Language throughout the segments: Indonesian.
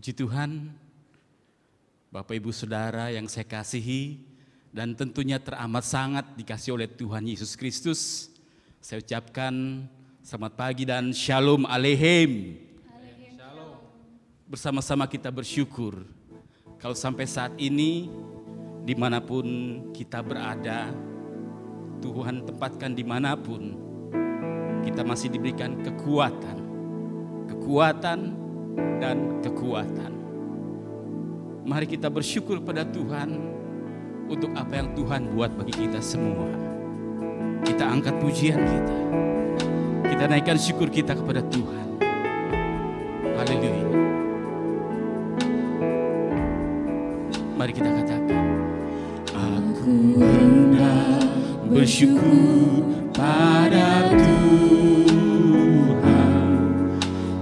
Puji Tuhan, Bapak Ibu Saudara yang saya kasihi dan tentunya teramat sangat dikasihi oleh Tuhan Yesus Kristus. Saya ucapkan selamat pagi dan Shalom Aleichem. Shalom. Bersama-sama kita bersyukur kalau sampai saat ini dimanapun kita berada, Tuhan tempatkan dimanapun, kita masih diberikan kekuatan dan kekuatan. Mari kita bersyukur pada Tuhan untuk apa yang Tuhan buat bagi kita semua. Kita angkat pujian kita, kita naikkan syukur kita kepada Tuhan. Haleluya. Mari kita katakan, aku hendak bersyukur pada Tuhan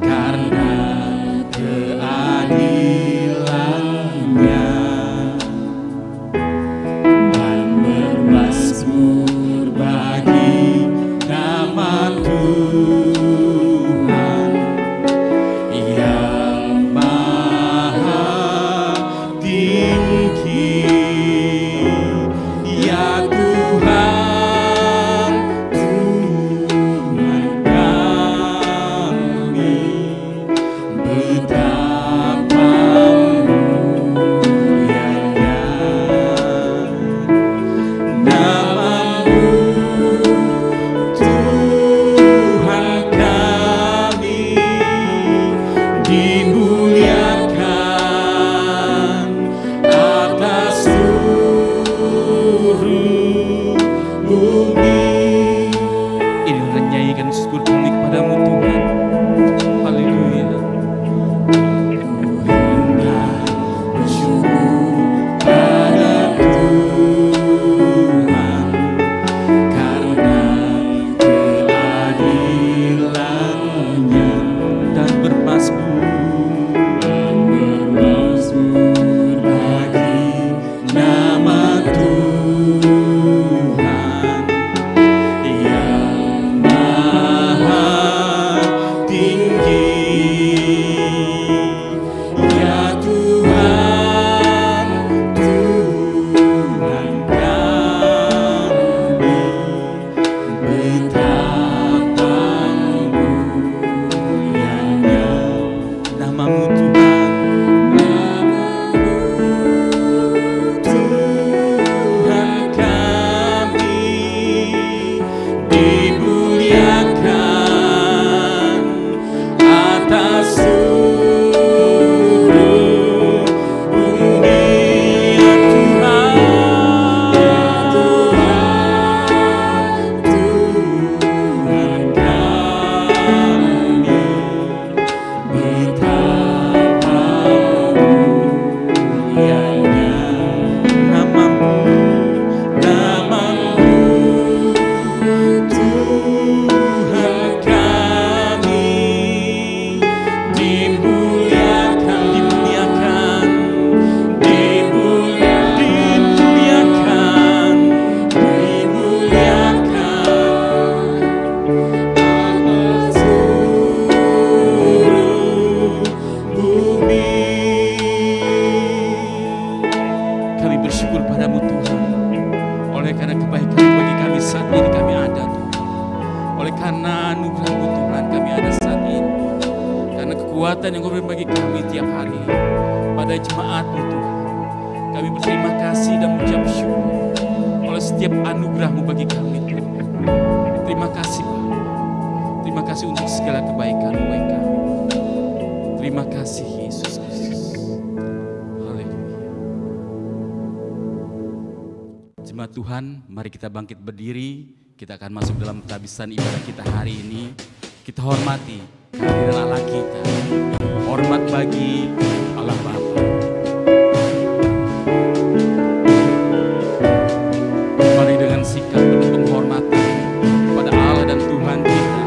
karena keadilannya, dan bermazmur bagi nama Tuhan yang maha tinggi. Ya Tuhan, Tuhan kami, betapa mulianya nama-Mu, Tuhan kami, dimuliakan atas seluruh bumi. Ini menyanyikan syukur kami kepadamu Tuhan. Haleluya. Bersyukur pada Tuhan karena keadilannya, dan bermazmur bagi nama Tuhan yang maha tinggi. Ya Tuhan, Tuhan kami, betapa mulianya nama-Mu Tuhan. Tuhan kami, dimuliakan atas seluruh bumi. Ya Tuhan, Tuhan kami, betapa mulianya nama-Mu, nama-Mu, Tuhan kami, dimuliakan, dimuliakan, dimuliakan, atas seluruh bumi. Kami bersyukur padamu Tuhan, oleh karena kebaikan bagi kami saat ini kami ada Tuhan. Oleh karena anugerah-Mu Tuhan kami ada saat ini. Karena kekuatan yang Kau beri bagi kami tiap hari pada jemaat-Mu Tuhan. Kami berterima kasih dan mengucap syukur oleh setiap anugerah-Mu bagi kami Tuhan. Terima kasih Bapa. Terima kasih untuk segala kebaikan-Mu bagi kami. Terima kasih Yesus Kristus. Haleluya. Jemaat Tuhan, mari kita bangkit berdiri. Kita akan masuk dalam penghabisan ibadah kita hari ini. Kita hormati kehadiran Allah kita. Hormat bagi Allah Bapa. Mari dengan sikap penuh penghormatan kepada Allah dan Tuhan kita.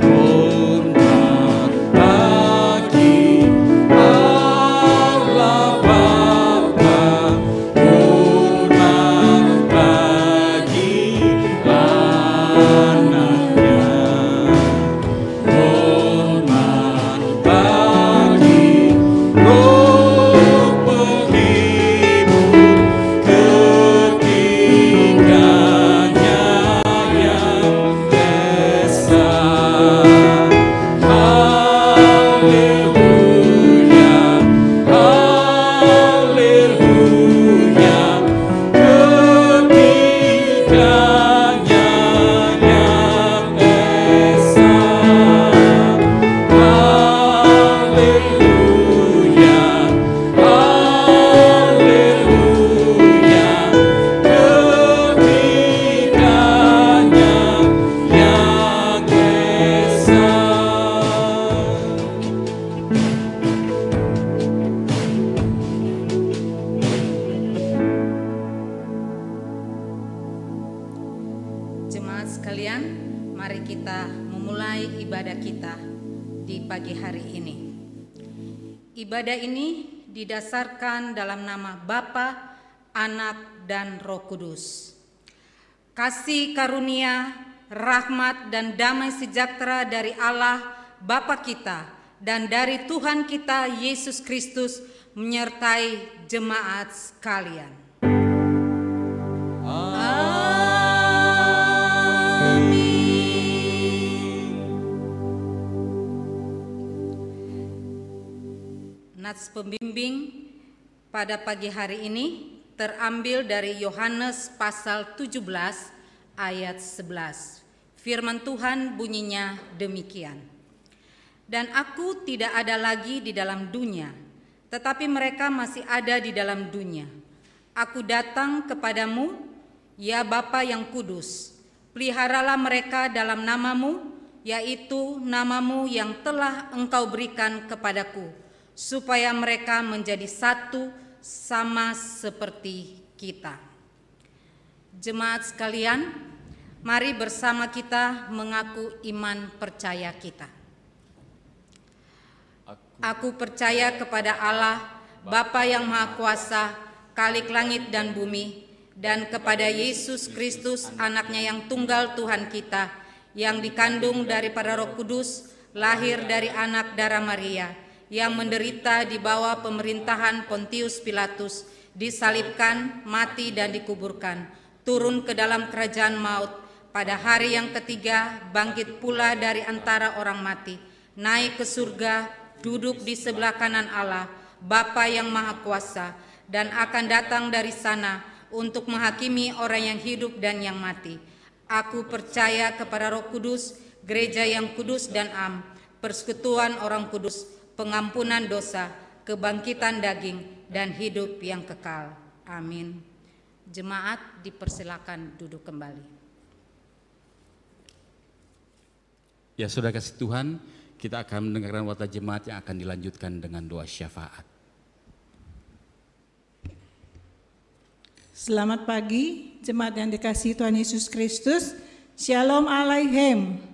Hormat bagi Allah Bapa, hormat bagi anaknya, hormat Mari kita memulai ibadah kita di pagi hari ini. Ibadah ini didasarkan dalam nama Bapa, Anak, dan Roh Kudus. Kasih karunia, rahmat, dan damai sejahtera dari Allah Bapa kita dan dari Tuhan kita Yesus Kristus menyertai jemaat sekalian. Nats pembimbing pada pagi hari ini terambil dari Yohanes pasal 17 ayat 11. Firman Tuhan bunyinya demikian. Dan aku tidak ada lagi di dalam dunia, tetapi mereka masih ada di dalam dunia. Aku datang kepadamu, ya Bapa yang kudus, peliharalah mereka dalam namamu, yaitu namamu yang telah Engkau berikan kepadaku, supaya mereka menjadi satu sama seperti kita. Jemaat sekalian, mari bersama kita mengaku iman percaya kita. Aku percaya kepada Allah, Bapa yang Maha Kuasa, Khalik langit dan bumi, dan kepada Yesus Kristus, Anaknya yang tunggal Tuhan kita, yang dikandung daripada Roh Kudus, lahir dari anak darah Maria, yang menderita di bawah pemerintahan Pontius Pilatus, disalibkan, mati dan dikuburkan, turun ke dalam kerajaan maut, pada hari yang ketiga bangkit pula dari antara orang mati, naik ke surga, duduk di sebelah kanan Allah, Bapa yang Maha Kuasa, dan akan datang dari sana untuk menghakimi orang yang hidup dan yang mati. Aku percaya kepada Roh Kudus, gereja yang kudus dan am, persekutuan orang kudus, pengampunan dosa, kebangkitan daging, dan hidup yang kekal. Amin. Jemaat dipersilakan duduk kembali. Ya, saudara kasih Tuhan, kita akan mendengarkan khotbah jemaat yang akan dilanjutkan dengan doa syafaat. Selamat pagi, jemaat yang dikasihi Tuhan Yesus Kristus. Shalom Aleichem.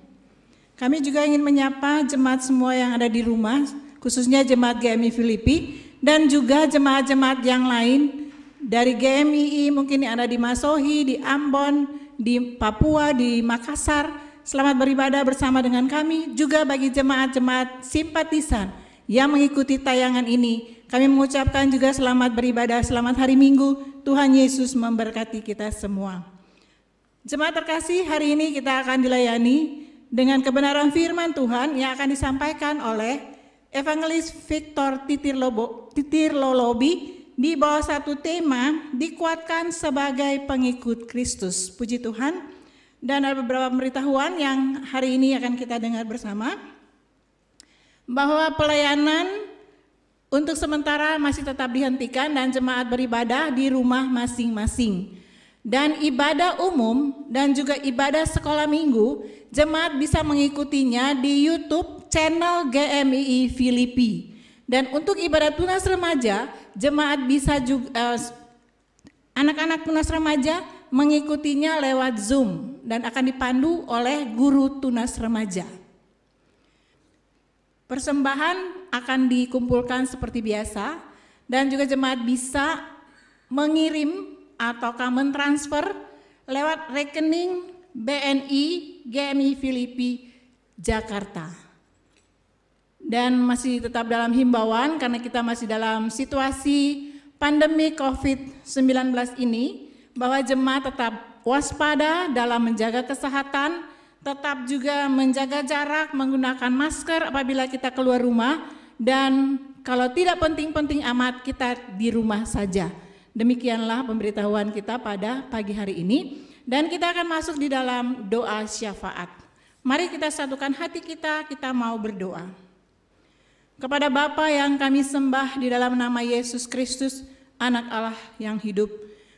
Kami juga ingin menyapa jemaat semua yang ada di rumah, khususnya jemaat GMI Filipi, dan juga jemaat-jemaat yang lain dari GMI, mungkin yang ada di Masohi, di Ambon, di Papua, di Makassar. Selamat beribadah bersama dengan kami. Juga bagi jemaat-jemaat simpatisan yang mengikuti tayangan ini, kami mengucapkan juga selamat beribadah, selamat hari Minggu. Tuhan Yesus memberkati kita semua. Jemaat terkasih, hari ini kita akan dilayani dengan kebenaran firman Tuhan yang akan disampaikan oleh Evangelis Victor Titirlolobi di bawah satu tema, dikuatkan sebagai pengikut Kristus. Puji Tuhan. Dan ada beberapa pemberitahuan yang hari ini akan kita dengar bersama, bahwa pelayanan untuk sementara masih tetap dihentikan dan jemaat beribadah di rumah masing-masing. Dan ibadah umum dan juga ibadah sekolah minggu, jemaat bisa mengikutinya di YouTube channel GMI Filipi. Dan untuk ibadah tunas remaja, jemaat bisa juga anak-anak tunas remaja mengikutinya lewat Zoom dan akan dipandu oleh guru tunas remaja. Persembahan akan dikumpulkan seperti biasa dan juga jemaat bisa mengirim ataukah mentransfer lewat rekening BNI GMI Filipi Jakarta. Dan masih tetap dalam himbauan karena kita masih dalam situasi pandemi COVID-19 ini, bahwa jemaat tetap waspada dalam menjaga kesehatan, tetap juga menjaga jarak, menggunakan masker apabila kita keluar rumah, dan kalau tidak penting-penting amat kita di rumah saja. Demikianlah pemberitahuan kita pada pagi hari ini, dan kita akan masuk di dalam doa syafaat. Mari kita satukan hati kita mau berdoa. Kepada Bapa yang kami sembah di dalam nama Yesus Kristus, Anak Allah yang hidup,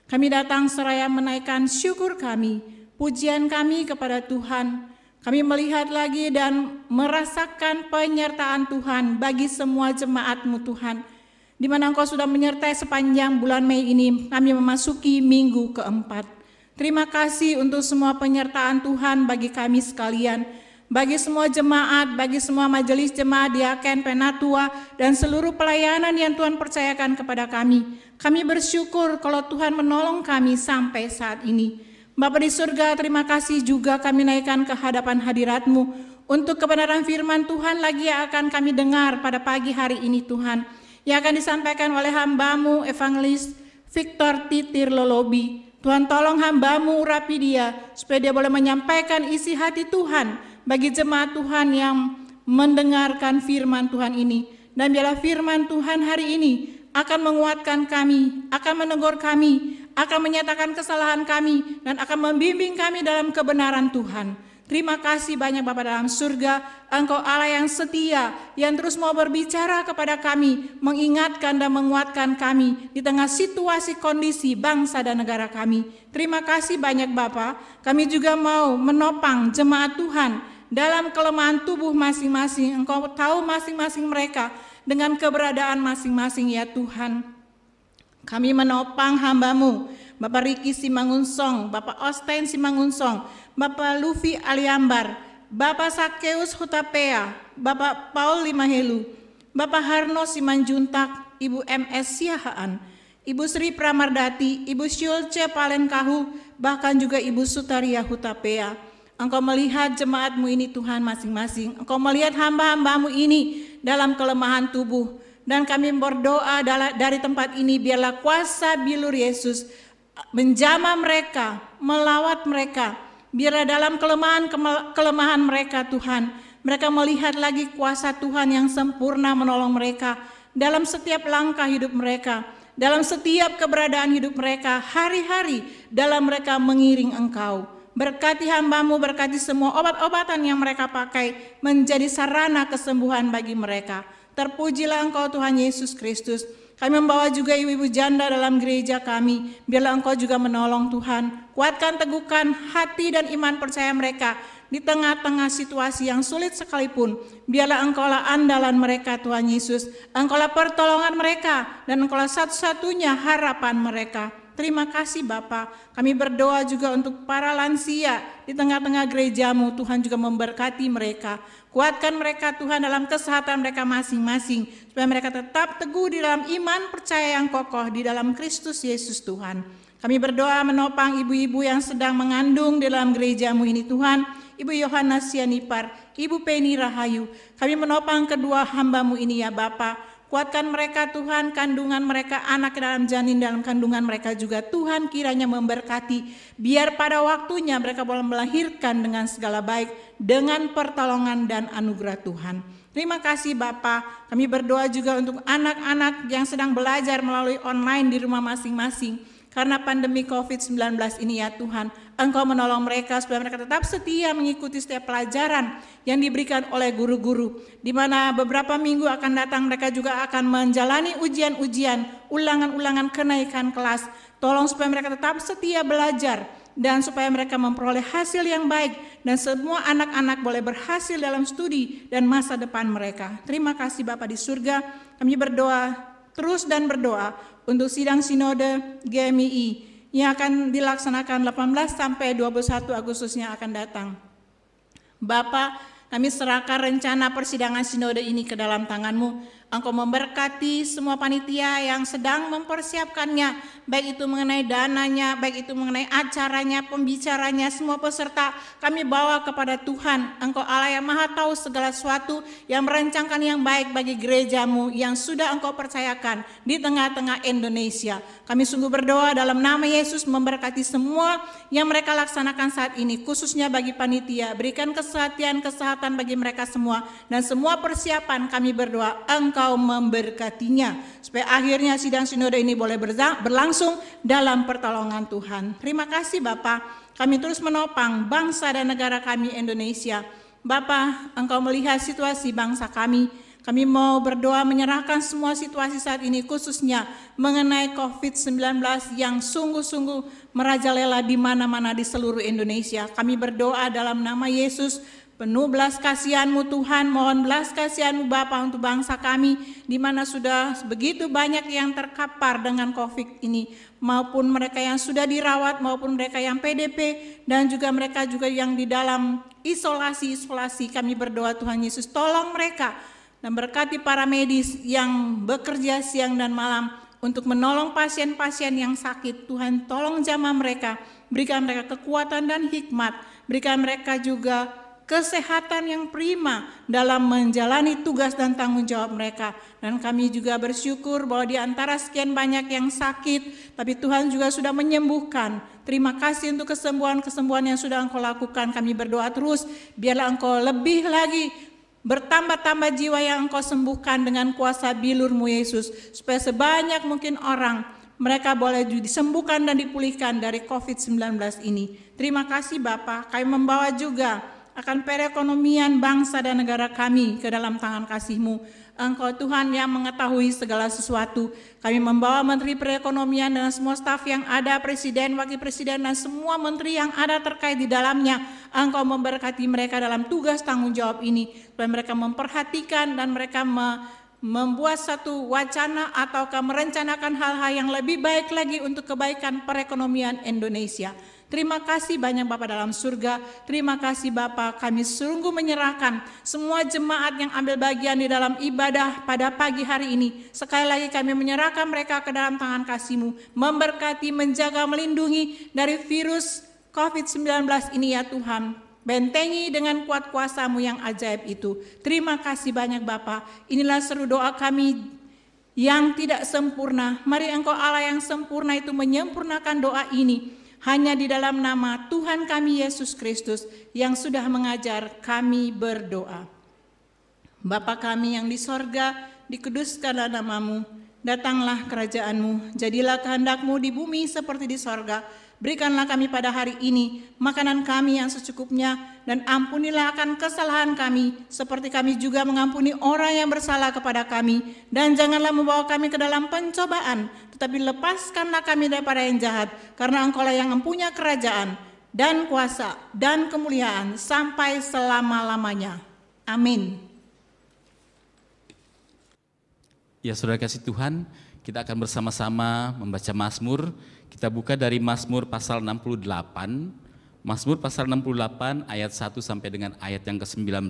kami datang seraya menaikkan syukur kami, pujian kami kepada Tuhan. Kami melihat lagi dan merasakan penyertaan Tuhan bagi semua jemaat-Mu Tuhan, di mana Engkau sudah menyertai sepanjang bulan Mei ini. Kami memasuki minggu keempat. Terima kasih untuk semua penyertaan Tuhan bagi kami sekalian, bagi semua jemaat, bagi semua majelis jemaat, diaken, penatua, dan seluruh pelayanan yang Tuhan percayakan kepada kami. Kami bersyukur kalau Tuhan menolong kami sampai saat ini. Bapa di surga, terima kasih juga kami naikkan ke hadapan hadirat-Mu untuk kebenaran firman Tuhan lagi yang akan kami dengar pada pagi hari ini Tuhan, yang akan disampaikan oleh hamba-Mu Evangelis Victor Titir Lolobi. Tuhan tolong hamba-Mu urapi dia, supaya dia boleh menyampaikan isi hati Tuhan bagi jemaat Tuhan yang mendengarkan firman Tuhan ini. Dan biarlah firman Tuhan hari ini akan menguatkan kami, akan menegur kami, akan menyatakan kesalahan kami, dan akan membimbing kami dalam kebenaran Tuhan. Terima kasih banyak Bapa dalam surga, Engkau Allah yang setia, yang terus mau berbicara kepada kami, mengingatkan dan menguatkan kami di tengah situasi kondisi bangsa dan negara kami. Terima kasih banyak Bapa, kami juga mau menopang jemaat Tuhan dalam kelemahan tubuh masing-masing. Engkau tahu masing-masing mereka dengan keberadaan masing-masing ya Tuhan. Kami menopang hamba-Mu, Bapak Riki Simangunsong, Bapak Osten Simangunsong, Bapak Lufi Aliambar, Bapak Sakeus Hutapea, Bapak Paul Limahelu, Bapak Harno Simanjuntak, Ibu MS Siahaan, Ibu Sri Pramardati, Ibu Syulce Palenkahu, bahkan juga Ibu Sutaria Hutapea. Engkau melihat jemaat-Mu ini Tuhan masing-masing. Engkau melihat hamba-hamba-Mu ini dalam kelemahan tubuh. Dan kami berdoa dari tempat ini, biarlah kuasa bilur Yesus menjamah mereka, melawat mereka. Biarlah dalam kelemahan mereka Tuhan, mereka melihat lagi kuasa Tuhan yang sempurna menolong mereka dalam setiap langkah hidup mereka, dalam setiap keberadaan hidup mereka, hari-hari dalam mereka mengiring Engkau. Berkati hamba-Mu, berkati semua obat-obatan yang mereka pakai menjadi sarana kesembuhan bagi mereka. Terpujilah Engkau Tuhan Yesus Kristus. Kami membawa juga ibu-ibu janda dalam gereja kami. Biarlah Engkau juga menolong Tuhan. Kuatkan, teguhkan hati dan iman percaya mereka di tengah-tengah situasi yang sulit sekalipun. Biarlah Engkaulah andalan mereka Tuhan Yesus. Engkaulah pertolongan mereka dan Engkaulah satu-satunya harapan mereka. Terima kasih Bapa. Kami berdoa juga untuk para lansia di tengah-tengah gereja-Mu. Tuhan juga memberkati mereka. Kuatkan mereka Tuhan dalam kesehatan mereka masing-masing, supaya mereka tetap teguh di dalam iman percaya yang kokoh di dalam Kristus Yesus Tuhan. Kami berdoa menopang ibu-ibu yang sedang mengandung di dalam gereja-Mu ini Tuhan. Ibu Yohana Sianipar, Ibu Penny Rahayu. Kami menopang kedua hamba-Mu ini ya Bapa. Kuatkan mereka Tuhan, kandungan mereka, anak dalam janin dalam kandungan mereka juga Tuhan kiranya memberkati. Biar pada waktunya mereka boleh melahirkan dengan segala baik, dengan pertolongan dan anugerah Tuhan. Terima kasih Bapa. Kami berdoa juga untuk anak-anak yang sedang belajar melalui online di rumah masing-masing. Karena pandemi COVID-19 ini ya Tuhan, Engkau menolong mereka supaya mereka tetap setia mengikuti setiap pelajaran yang diberikan oleh guru-guru. Di mana beberapa minggu akan datang mereka juga akan menjalani ujian-ujian, ulangan-ulangan kenaikan kelas. Tolong supaya mereka tetap setia belajar dan supaya mereka memperoleh hasil yang baik dan semua anak-anak boleh berhasil dalam studi dan masa depan mereka. Terima kasih Bapa di surga. Kami berdoa terus dan berdoa untuk sidang sinode GMI yang akan dilaksanakan 18 sampai 21 Agustus yang akan datang. Bapa, kami serahkan rencana persidangan sinode ini ke dalam tangan-Mu. Engkau memberkati semua panitia yang sedang mempersiapkannya, baik itu mengenai dananya, baik itu mengenai acaranya, pembicaranya, semua peserta kami bawa kepada Tuhan. Engkau Allah yang maha tahu segala sesuatu, yang merancangkan yang baik bagi gereja-Mu yang sudah Engkau percayakan di tengah-tengah Indonesia. Kami sungguh berdoa dalam nama Yesus memberkati semua yang mereka laksanakan saat ini, khususnya bagi panitia. Berikan kesehatan bagi mereka semua, dan semua persiapan kami berdoa Engkau memberkatinya, supaya akhirnya sidang sinode ini boleh berlangsung dalam pertolongan Tuhan. Terima kasih Bapa. Kami terus menopang bangsa dan negara kami Indonesia. Bapa, Engkau melihat situasi bangsa kami. Kami mau berdoa menyerahkan semua situasi saat ini, khususnya mengenai COVID-19 yang sungguh-sungguh merajalela di mana-mana di seluruh Indonesia. Kami berdoa dalam nama Yesus, Penuh belas kasihan-Mu Tuhan, mohon belas kasihan-Mu Bapa untuk bangsa kami, di mana sudah begitu banyak yang terkapar dengan COVID ini, maupun mereka yang sudah dirawat, maupun mereka yang PDP, dan juga mereka juga yang di dalam isolasi. Kami berdoa Tuhan Yesus, tolong mereka, dan berkati para medis yang bekerja siang dan malam untuk menolong pasien-pasien yang sakit. Tuhan, tolong jamah mereka, berikan mereka kekuatan dan hikmat, berikan mereka juga kesehatan yang prima dalam menjalani tugas dan tanggung jawab mereka. Dan kami juga bersyukur bahwa di antara sekian banyak yang sakit, tapi Tuhan juga sudah menyembuhkan. Terima kasih untuk kesembuhan-kesembuhan yang sudah Engkau lakukan. Kami berdoa terus, biarlah Engkau lebih lagi bertambah-tambah jiwa yang Engkau sembuhkan dengan kuasa bilur-Mu Yesus, supaya sebanyak mungkin orang mereka boleh disembuhkan dan dipulihkan dari COVID-19 ini. Terima kasih Bapa, kami membawa juga akan perekonomian bangsa dan negara kami ke dalam tangan kasih-Mu. Engkau Tuhan yang mengetahui segala sesuatu. Kami membawa Menteri Perekonomian dan semua staf yang ada, Presiden, Wakil Presiden, dan semua menteri yang ada terkait di dalamnya. Engkau memberkati mereka dalam tugas tanggung jawab ini, supaya mereka memperhatikan dan mereka membuat satu wacana ataukah merencanakan hal-hal yang lebih baik lagi untuk kebaikan perekonomian Indonesia. Terima kasih banyak Bapa dalam surga. Terima kasih Bapa, kami sungguh menyerahkan semua jemaat yang ambil bagian di dalam ibadah pada pagi hari ini. Sekali lagi kami menyerahkan mereka ke dalam tangan kasih-Mu, memberkati, menjaga, melindungi dari virus COVID-19 ini ya Tuhan. Bentengi dengan kuat kuasa-Mu yang ajaib itu. Terima kasih banyak Bapa. Inilah seru doa kami yang tidak sempurna. Mari Engkau Allah yang sempurna itu menyempurnakan doa ini. Hanya di dalam nama Tuhan kami Yesus Kristus yang sudah mengajar kami berdoa. Bapa kami yang di sorga, dikuduskanlah nama-Mu, datanglah kerajaan-Mu, jadilah kehendak-Mu di bumi seperti di sorga. Berikanlah kami pada hari ini makanan kami yang secukupnya, dan ampunilah akan kesalahan kami, seperti kami juga mengampuni orang yang bersalah kepada kami. Dan janganlah membawa kami ke dalam pencobaan, tetapi lepaskanlah kami daripada yang jahat, karena Engkau-lah yang mempunyai kerajaan, dan kuasa, dan kemuliaan, sampai selama-lamanya. Amin. Ya saudara kasih Tuhan, kita akan bersama-sama membaca Mazmur. Kita buka dari Mazmur pasal 68, Mazmur pasal 68 ayat 1 sampai dengan ayat yang ke-19.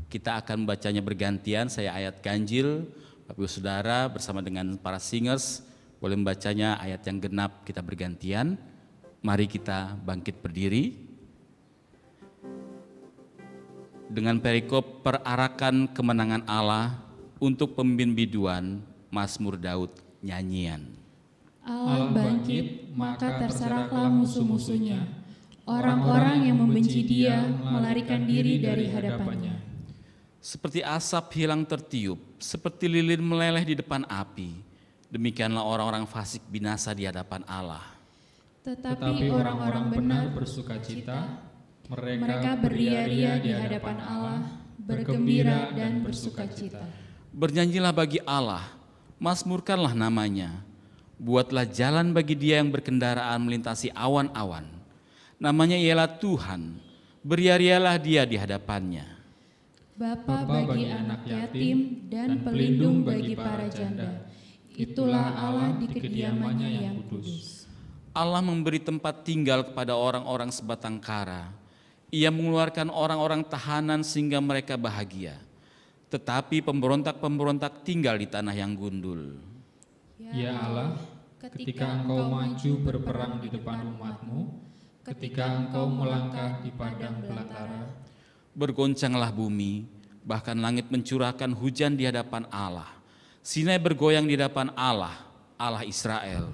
Kita akan membacanya bergantian, saya ayat ganjil, Bapak Ibu Saudara bersama dengan para singers boleh membacanya ayat yang genap, kita bergantian. Mari kita bangkit berdiri. Dengan perikop perarakan kemenangan Allah untuk pemimpin biduan, Mazmur Daud, nyanyian. Allah bangkit, maka terseraklah musuh-musuhnya. Orang-orang yang membenci Dia melarikan diri dari hadapannya. Seperti asap hilang tertiup, seperti lilin meleleh di depan api, demikianlah orang-orang fasik binasa di hadapan Allah. Tetapi orang-orang benar bersukacita, mereka beria-ria di hadapan Allah, bergembira dan bersukacita. Bernyanyilah bagi Allah, mazmurkanlah namanya. Buatlah jalan bagi Dia yang berkendaraan melintasi awan-awan. Namanya ialah Tuhan, beria-rialah Dia di hadapannya. Bapa bagi anak yatim dan pelindung bagi para janda. Itulah Allah di kediamannya yang kudus. Allah memberi tempat tinggal kepada orang-orang sebatang kara. Ia mengeluarkan orang-orang tahanan sehingga mereka bahagia. Tetapi pemberontak-pemberontak tinggal di tanah yang gundul. Ya Allah, ketika Engkau maju berperang di depan umat-Mu, ketika Engkau melangkah di padang belantara, bergoncanglah bumi, bahkan langit mencurahkan hujan di hadapan Allah. Sinai bergoyang di hadapan Allah, Allah Israel.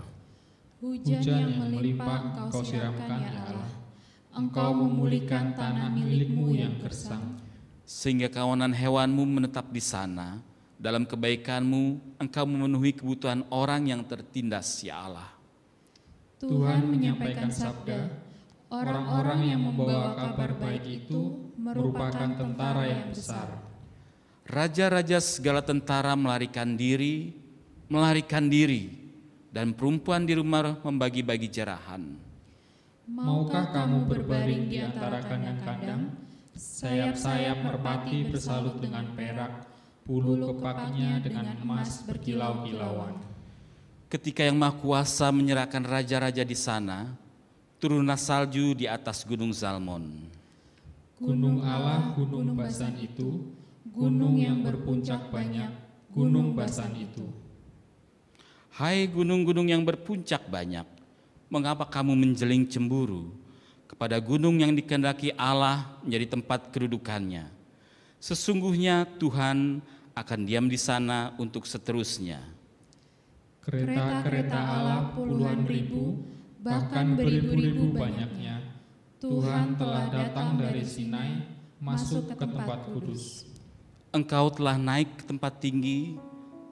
Hujan yang melimpah Engkau siramkan ya Allah. Engkau memulihkan tanah milik-Mu yang gersang, sehingga kawanan hewan-Mu menetap di sana. Dalam kebaikan-Mu, Engkau memenuhi kebutuhan orang yang tertindas, ya Allah. Tuhan menyampaikan sabda, orang-orang yang membawa kabar baik itu merupakan tentara yang besar. Raja-raja segala tentara melarikan diri, dan perempuan di rumah membagi-bagi jarahan. Maukah kamu berbaring di antara kandang-kandang, Sayap-sayap merpati bersalut dengan perak, bulu kepaknya dengan emas berkilau-kilauan. Ketika Yang Maha Kuasa menyerahkan raja-raja di sana, turunlah salju di atas gunung Zalmon. Gunung Allah, gunung Basan itu, gunung yang berpuncak banyak, gunung Basan itu. Hai gunung-gunung yang berpuncak banyak, mengapa kamu menjeling cemburu kepada gunung yang dikehendaki Allah menjadi tempat kedudukannya? Sesungguhnya Tuhan akan diam di sana untuk seterusnya. Kereta-kereta Allah puluhan ribu, bahkan beribu-ribu banyaknya. Tuhan telah datang dari Sinai, masuk ke tempat kudus. Engkau telah naik ke tempat tinggi,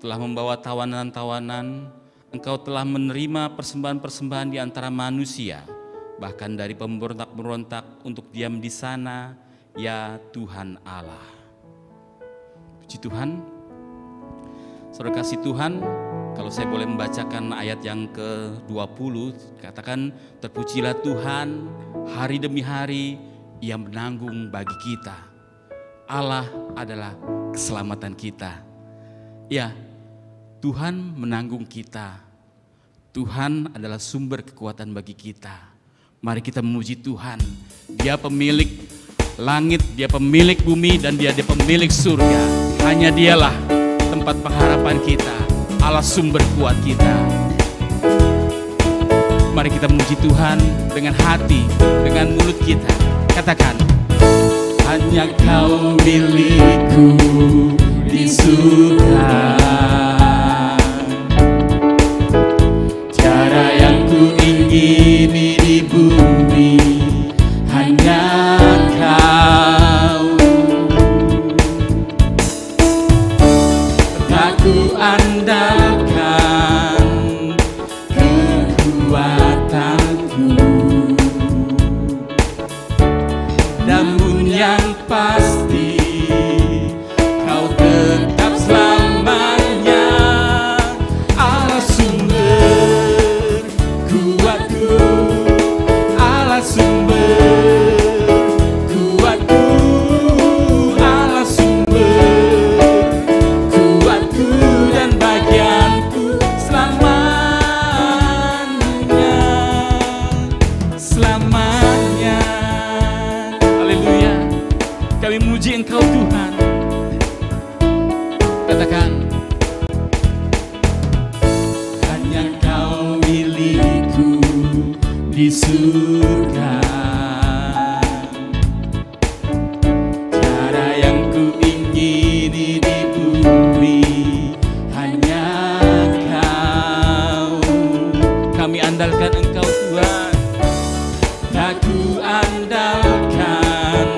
telah membawa tawanan-tawanan. Engkau telah menerima persembahan-persembahan di antara manusia, bahkan dari pemberontak-berontak untuk diam di sana, ya Tuhan Allah. Puji Tuhan. Saudara kasih Tuhan, kalau saya boleh membacakan ayat yang ke-20, katakan, terpujilah Tuhan, hari demi hari Ia menanggung bagi kita. Allah adalah keselamatan kita. Ya, Tuhan menanggung kita. Tuhan adalah sumber kekuatan bagi kita. Mari kita memuji Tuhan. Dia pemilik langit, Dia pemilik bumi, dan Dia pemilik surga. Hanya Dialah tempat pengharapan kita, Allah sumber kuat kita. Mari kita memuji Tuhan dengan hati, dengan mulut kita. Katakan, hanya Kau milikku di surga. Cara yang ku ingini di bumi, hanya Kau. Tak ku andalkan kekuatanku, namun yang pasti Kau tetap selamanya Allah sumber kuatku, Allah sumber kuatku, Allah sumber kuatku dan bagianku selamanya, selamanya. Haleluya. Kami muji Engkau Tuhan. Katakan, hanya Kau milikku di surga. Cara yang ku ingini di bumi, hanya Kau. Kami andalkan Engkau Tuhan. Tak ku andalkan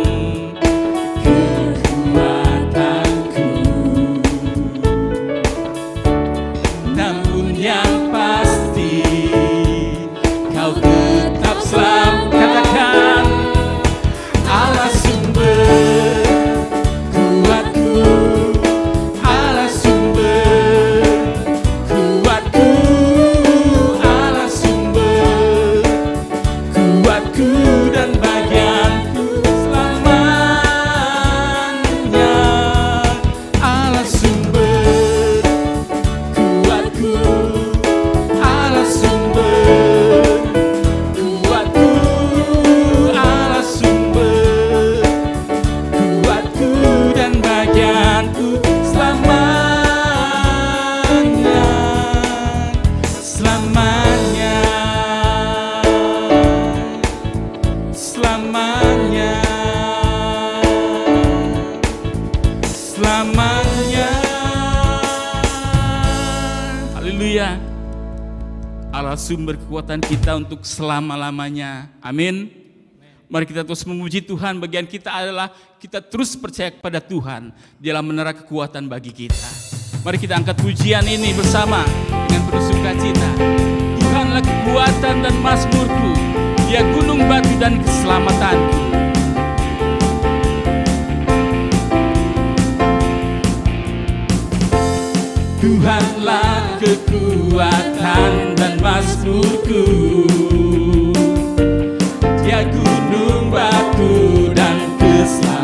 kekuatanku, namun yang pasti Kau tetap selamat. Katakan, Allah sumber kuatku, Allah sumber kuatku, Allah sumber kuatku dan bagianku selamanya. Allah sumber kuatku, Allah sumber kuatku, Allah sumber kuatku dan bagianku selamanya, selamanya, selamanya, selamanya. Haleluya. Allah sumber kekuatan kita untuk selama-lamanya. Amin. Mari kita terus memuji Tuhan. Bagian kita adalah kita terus percaya kepada Tuhan. Dialah menara kekuatan bagi kita. Mari kita angkat pujian ini bersama dengan penuh sukacita. Tuhanlah kekuatan dan mazmurku, Dia gunung batu dan keselamatanku. Tuhanlah kekuatan dan mazmurku, Dia gunung batu dan keselamatanku.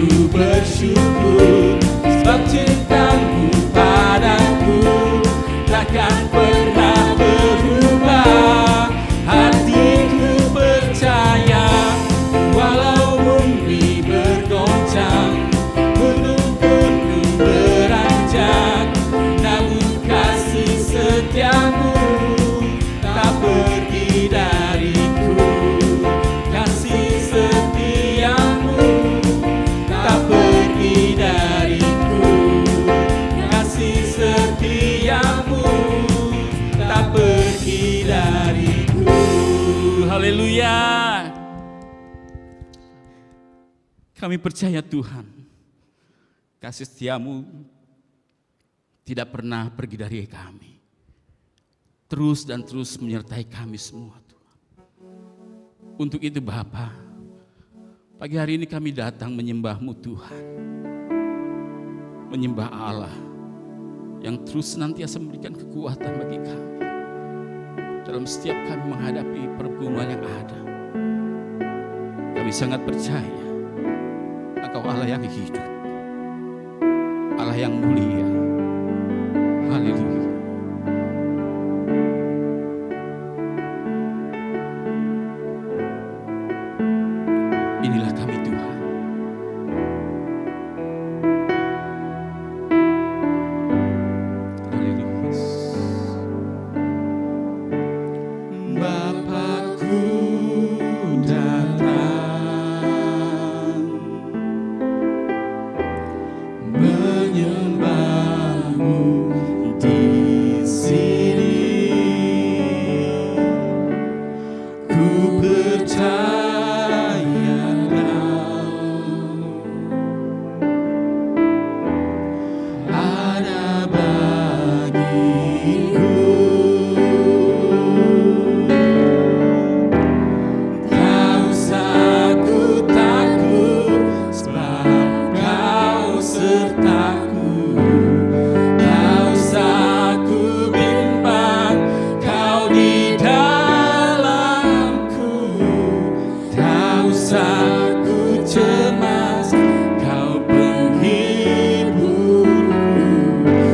Ku bersyukur sebab cintamu padaku takkan pernah berubah. Hatiku percaya walau bumi bergoncang, gunung-gunung beranjak, namun kasih setiamu tak pergi dariku. Kasih setiamu tak pergi dariku. Kasih setiamu tak pergi dariku. Haleluya. Kami percaya Tuhan, kasih setiamu tidak pernah pergi dari kami. Terus dan terus menyertai kami semua Tuhan. Untuk itu Bapa, pagi hari ini kami datang menyembah-Mu Tuhan. Menyembah Allah yang terus senantiasa memberikan kekuatan bagi kami dalam setiap kami menghadapi pergumulan yang ada. Kami sangat percaya Engkau Allah yang hidup, Allah yang mulia. Haleluya. Inilah kami Tuhan. Haleluya. Bapakku datang menyembah-Mu di sini. Ku percaya ada bagiku. Tak usah ku takut sebab Kau sertaku. Tak usah ku bimbang, Kau di dalamku. Tak usah ku cemas, Kau penghiburku.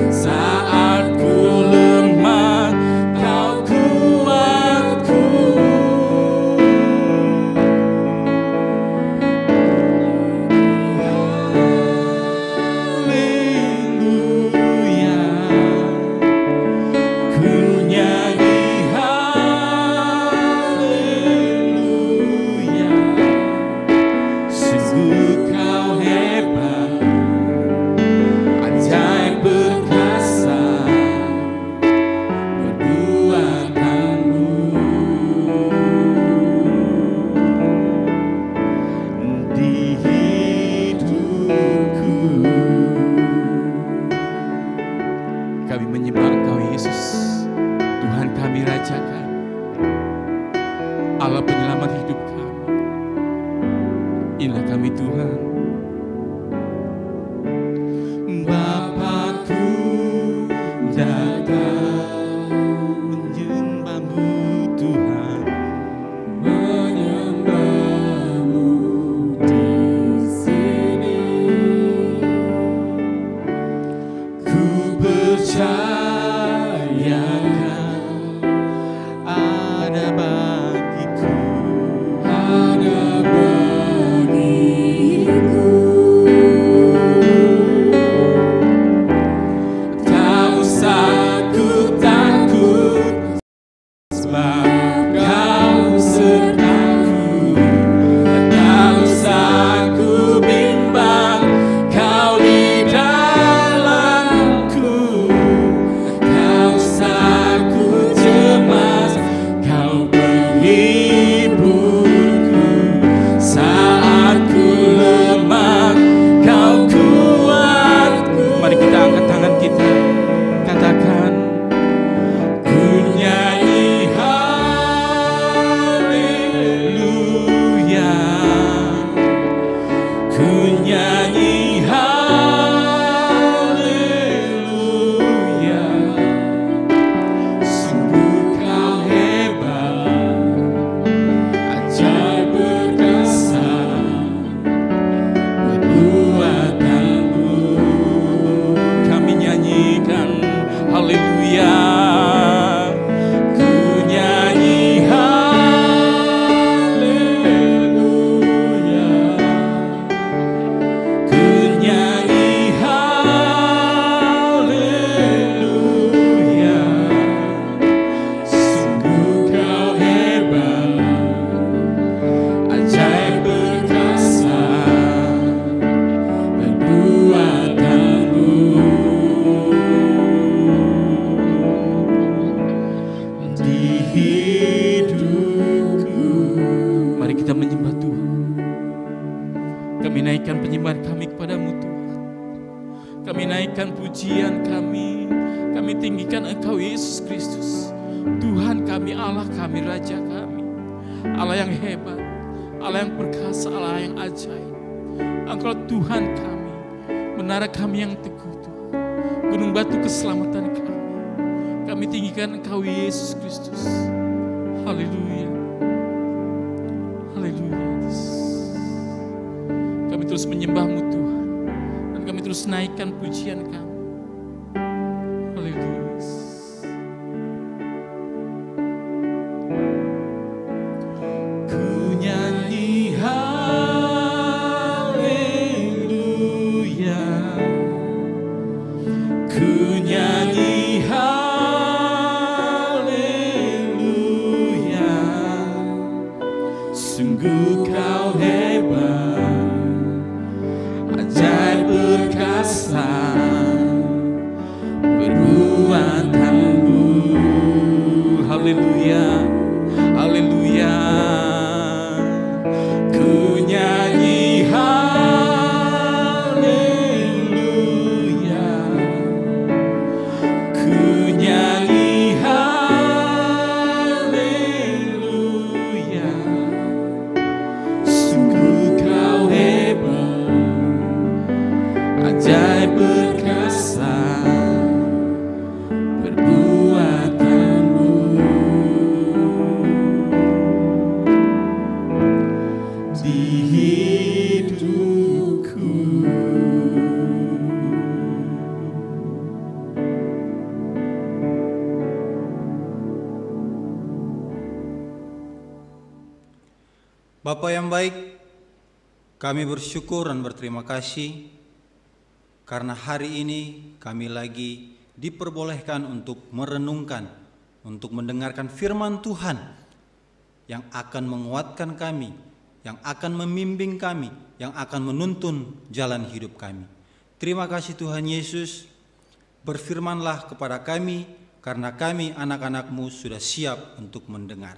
Saat ku lemah, Kau kuatku. Haleluya. Ku nyanyi haleluya. Sungguh Kau hebat, ajaib perkasa perbuatanmu. Di hidupku kami menyembah Engkau Yesus, Tuhan kami, Raja kami, Allah penyelamat hidup kami. Inilah kami Tuhan. Bapakku datang menyembah-Mu Tuhan, menyembah-Mu di sini. Ku percayakan ada bagiku, ada bagiku. Tak usah ku takut sebab Kau sertaku. Tak usah ku bimbang, Kau di dalamku. Tak usah ku cemas, Kau penghiburku. Saat ku lemah, Kau kuatku. Mari kita angkat tangan kita, katakan ku nyanyi haleluya. hidupku. Mari kita menyembah Tuhan. Kami naikkan penyembahan kami kepadamu Tuhan. Kami naikkan pujian kami. Kami tinggikan Engkau Yesus Kristus. Tuhan kami, Allah kami, Raja kami. Allah yang hebat, Allah yang perkasa, Allah yang ajaib. Engkau Tuhan kami, menara kami yang teguh Tuhan. Gunung batu keselamatan kami. Kami tinggikan Engkau Yesus Kristus. Haleluya. Haleluya. Kami terus menyembah-Mu Tuhan. Dan kami terus naikkan pujian kami. Haleluya. Ku nyanyi haleluya. Ku nyanyi haleluya. Sungguh Kau hebat, ajaib perkasa perbuatanmu. Haleluya, haleluya. Ku nyanyi haleluya. Ku nyanyi haleluya. Sungguh Kau hebat, ajaib perkasa perbuatanmu. Di hidupku. Bapa yang baik, kami bersyukur dan berterima kasih karena hari ini kami lagi diperbolehkan untuk merenungkan, untuk mendengarkan firman Tuhan yang akan menguatkan kami, yang akan membimbing kami, yang akan menuntun jalan hidup kami. Terima kasih Tuhan Yesus, berfirmanlah kepada kami karena kami anak-anak-Mu sudah siap untuk mendengar.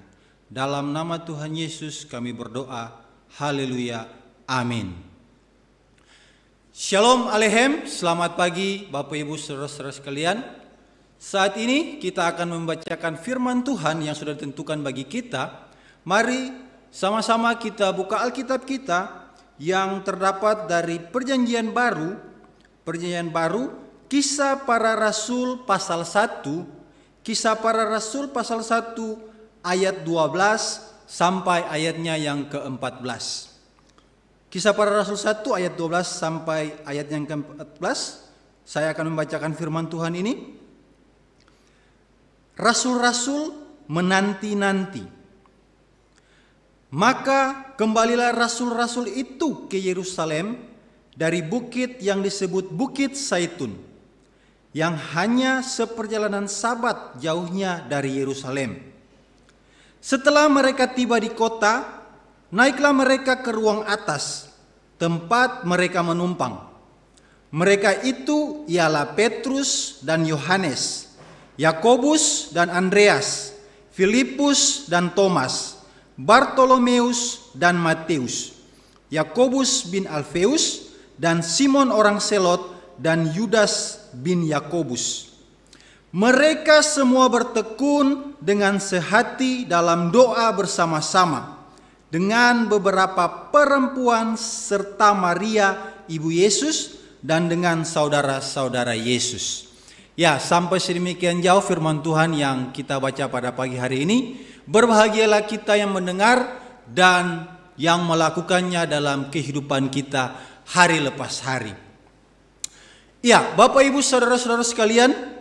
Dalam nama Tuhan Yesus kami berdoa, haleluya, amin. Shalom Aleichem, selamat pagi Bapak Ibu saudara-saudara sekalian. Saat ini kita akan membacakan firman Tuhan yang sudah ditentukan bagi kita. Mari sama-sama kita buka Alkitab kita yang terdapat dari Perjanjian Baru, Kisah Para Rasul pasal 1, Kisah Para Rasul pasal 1 ayat 12 sampai ayatnya yang ke-14. Kisah Para Rasul 1 ayat 12 sampai ayat yang ke-14. Saya akan membacakan firman Tuhan ini. Rasul-rasul menanti-nanti. Maka kembalilah rasul-rasul itu ke Yerusalem dari bukit yang disebut Bukit Zaitun, yang hanya seperjalanan Sabat jauhnya dari Yerusalem. Setelah mereka tiba di kota, naiklah mereka ke ruang atas, tempat mereka menumpang. Mereka itu ialah Petrus dan Yohanes, Yakobus dan Andreas, Filipus dan Thomas, Bartolomeus dan Matius, Yakobus bin Alfeus dan Simon orang Selot dan Yudas bin Yakobus. Mereka semua bertekun dengan sehati dalam doa bersama-sama dengan beberapa perempuan serta Maria ibu Yesus dan dengan saudara-saudara Yesus. Ya, sampai sedemikian jauh firman Tuhan yang kita baca pada pagi hari ini. Berbahagialah kita yang mendengar dan yang melakukannya dalam kehidupan kita hari lepas hari. Ya, Bapak Ibu saudara-saudara sekalian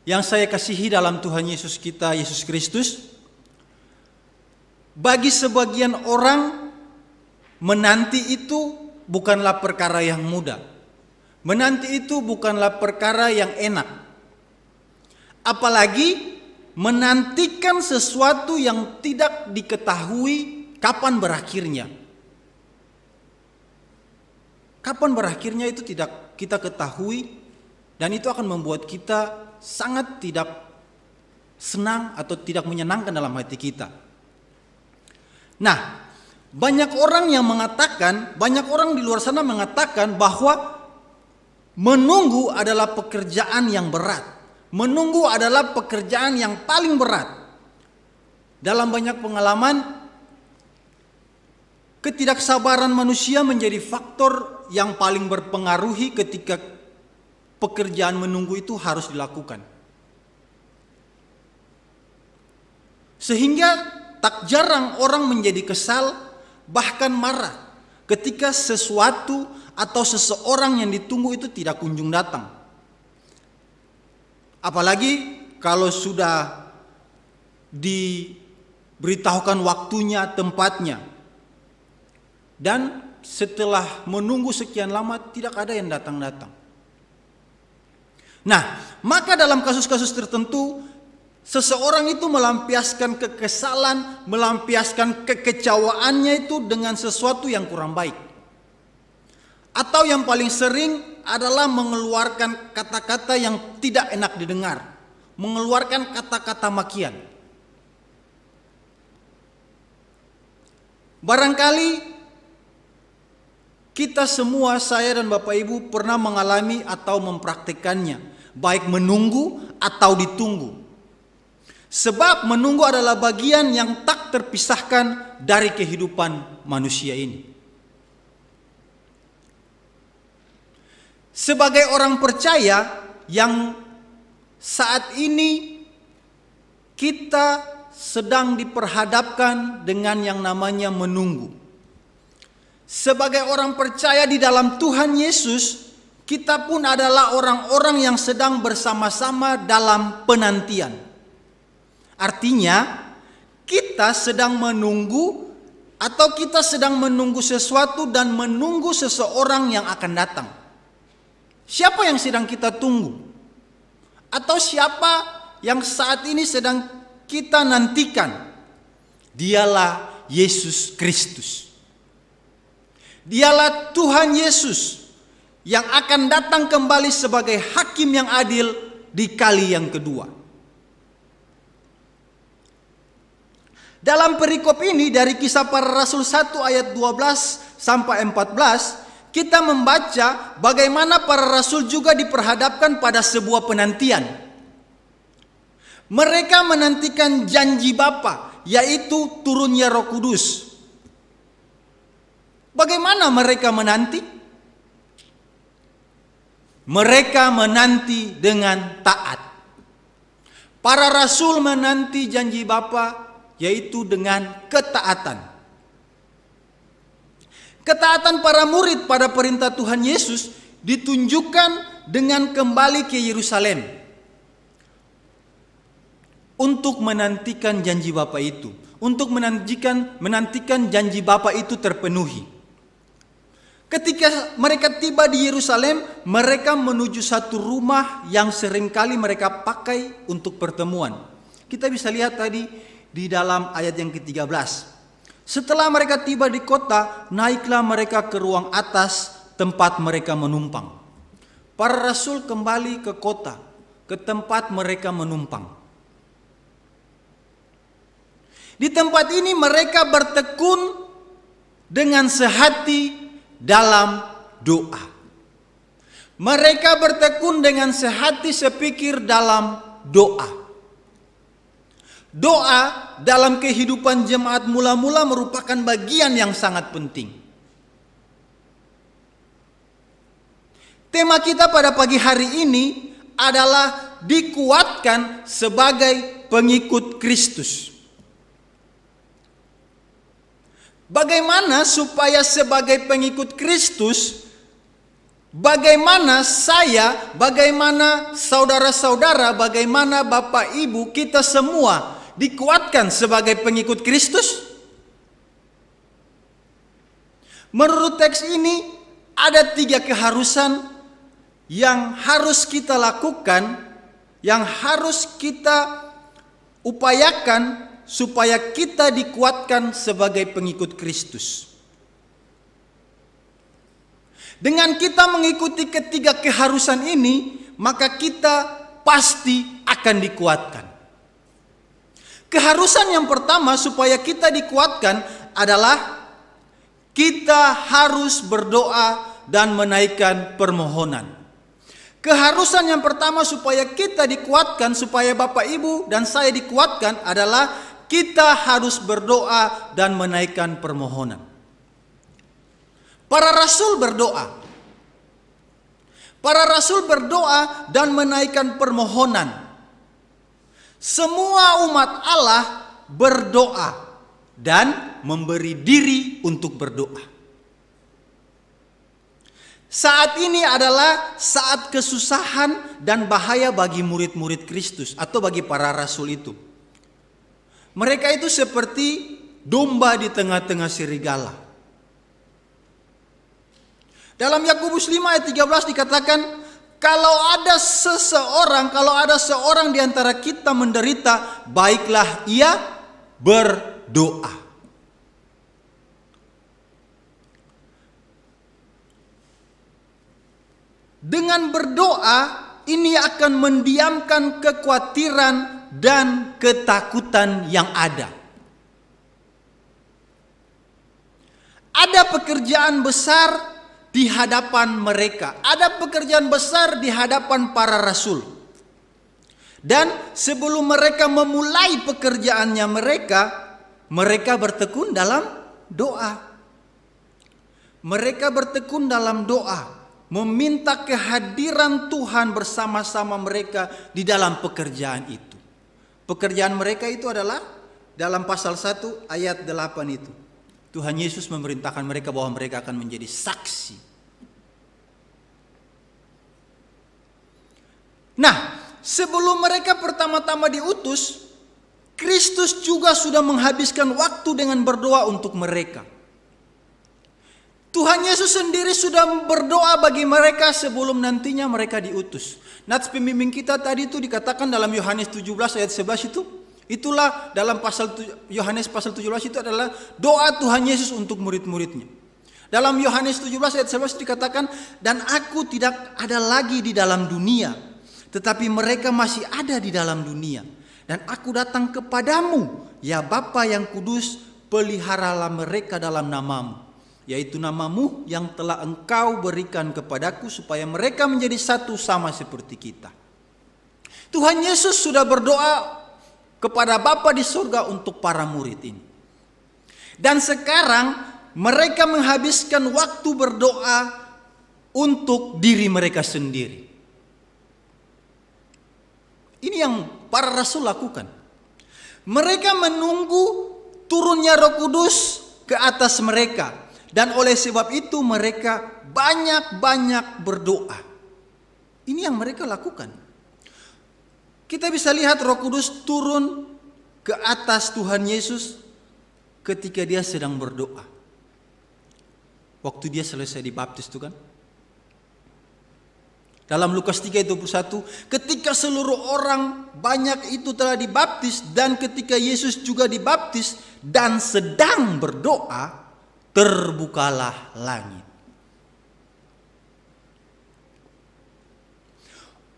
yang saya kasihi dalam Tuhan Yesus kita, Yesus Kristus, bagi sebagian orang menanti itu bukanlah perkara yang mudah. Menanti itu bukanlah perkara yang enak. Apalagi menantikan sesuatu yang tidak diketahui kapan berakhirnya. Kapan berakhirnya itu tidak kita ketahui, dan itu akan membuat kita sangat tidak senang atau tidak menyenangkan dalam hati kita. Nah, banyak orang yang mengatakan, banyak orang di luar sana mengatakan bahwa menunggu adalah pekerjaan yang berat. Menunggu adalah pekerjaan yang paling berat. Dalam banyak pengalaman, ketidaksabaran manusia menjadi faktor yang paling berpengaruhi ketika pekerjaan menunggu itu harus dilakukan. Sehingga tak jarang orang menjadi kesal, bahkan marah ketika sesuatu atau seseorang yang ditunggu itu tidak kunjung datang. Apalagi kalau sudah diberitahukan waktunya, tempatnya, dan setelah menunggu sekian lama tidak ada yang datang-datang. Nah, maka dalam kasus-kasus tertentu seseorang itu melampiaskan kekesalan, melampiaskan kekecewaannya itu dengan sesuatu yang kurang baik. Atau yang paling sering adalah mengeluarkan kata-kata yang tidak enak didengar, mengeluarkan kata-kata makian. Barangkali kita semua, saya dan Bapak Ibu pernah mengalami atau mempraktikkannya, baik menunggu atau ditunggu. Sebab menunggu adalah bagian yang tak terpisahkan dari kehidupan manusia ini. Sebagai orang percaya yang saat ini kita sedang diperhadapkan dengan yang namanya menunggu. Sebagai orang percaya di dalam Tuhan Yesus, kita pun adalah orang-orang yang sedang bersama-sama dalam penantian. Artinya, kita sedang menunggu atau kita sedang menunggu sesuatu dan menunggu seseorang yang akan datang. Siapa yang sedang kita tunggu? Atau siapa yang saat ini sedang kita nantikan? Dialah Yesus Kristus. Dialah Tuhan Yesus yang akan datang kembali sebagai hakim yang adil di kali yang kedua. Dalam perikop ini dari Kisah Para Rasul 1 ayat 12 sampai 14, kita membaca bagaimana para rasul juga diperhadapkan pada sebuah penantian. Mereka menantikan janji Bapa, yaitu turunnya Roh Kudus. Bagaimana mereka menanti? Mereka menanti dengan taat. Para rasul menanti janji Bapa, yaitu dengan ketaatan. Ketaatan para murid pada perintah Tuhan Yesus ditunjukkan dengan kembali ke Yerusalem untuk menantikan janji Bapa itu, untuk menantikan janji Bapa itu terpenuhi. Ketika mereka tiba di Yerusalem, mereka menuju satu rumah yang seringkali mereka pakai untuk pertemuan. Kita bisa lihat tadi di dalam ayat yang ke-13. Setelah mereka tiba di kota, naiklah mereka ke ruang atas tempat mereka menumpang. Para rasul kembali ke kota, ke tempat mereka menumpang. Di tempat ini mereka bertekun dengan sehati dalam doa. Mereka bertekun dengan sehati sepikir dalam doa. Doa dalam kehidupan jemaat mula-mula merupakan bagian yang sangat penting. Tema kita pada pagi hari ini adalah dikuatkan sebagai pengikut Kristus. Bagaimana supaya sebagai pengikut Kristus, bagaimana saya, bagaimana saudara-saudara, bagaimana Bapak Ibu, kita semua dikuatkan sebagai pengikut Kristus? Menurut teks ini ada 3 keharusan yang harus kita lakukan, yang harus kita upayakan supaya kita dikuatkan sebagai pengikut Kristus. Dengan kita mengikuti ketiga keharusan ini, maka kita pasti akan dikuatkan. Keharusan yang pertama supaya kita dikuatkan adalah kita harus berdoa dan menaikkan permohonan. Keharusan yang pertama supaya kita dikuatkan, supaya Bapak Ibu dan saya dikuatkan adalah kita harus berdoa dan menaikkan permohonan. Para rasul berdoa. Para rasul berdoa dan menaikkan permohonan. Semua umat Allah berdoa dan memberi diri untuk berdoa. Saat ini adalah saat kesusahan dan bahaya bagi murid-murid Kristus atau bagi para rasul itu. Mereka itu seperti domba di tengah-tengah serigala. Dalam Yakobus 5 ayat 13 dikatakan, kalau ada seorang di antara kita menderita, baiklah ia berdoa. Dengan berdoa, ini akan mendiamkan kekhawatiran dan ketakutan yang ada. Ada pekerjaan besar di hadapan mereka. Ada pekerjaan besar di hadapan para rasul. Dan sebelum mereka memulai pekerjaannya mereka bertekun dalam doa. Mereka bertekun dalam doa, meminta kehadiran Tuhan bersama-sama mereka di dalam pekerjaan itu. Pekerjaan mereka itu adalah dalam pasal 1 ayat 8 itu. Tuhan Yesus memerintahkan mereka bahwa mereka akan menjadi saksi. Nah, sebelum mereka pertama-tama diutus, Kristus juga sudah menghabiskan waktu dengan berdoa untuk mereka. Tuhan Yesus sendiri sudah berdoa bagi mereka sebelum nantinya mereka diutus. Nats pembimbing kita tadi itu dikatakan dalam Yohanes 17 ayat 11 itu. Itulah dalam Yohanes pasal 17 itu adalah doa Tuhan Yesus untuk murid-muridnya. Dalam Yohanes 17 ayat 11 dikatakan, dan aku tidak ada lagi di dalam dunia, tetapi mereka masih ada di dalam dunia. Dan aku datang kepadamu, ya Bapa yang kudus, peliharalah mereka dalam namamu, yaitu namamu yang telah engkau berikan kepadaku, supaya mereka menjadi satu sama seperti kita. Tuhan Yesus sudah berdoa kepada Bapa di surga untuk para murid ini. Dan sekarang mereka menghabiskan waktu berdoa untuk diri mereka sendiri. Ini yang para rasul lakukan. Mereka menunggu turunnya Roh Kudus ke atas mereka. Dan oleh sebab itu mereka banyak-banyak berdoa. Ini yang mereka lakukan. Kita bisa lihat Roh Kudus turun ke atas Tuhan Yesus ketika dia sedang berdoa. Waktu dia selesai dibaptis itu kan. Dalam Lukas 3:21, ketika seluruh orang banyak itu telah dibaptis dan ketika Yesus juga dibaptis dan sedang berdoa, terbukalah langit.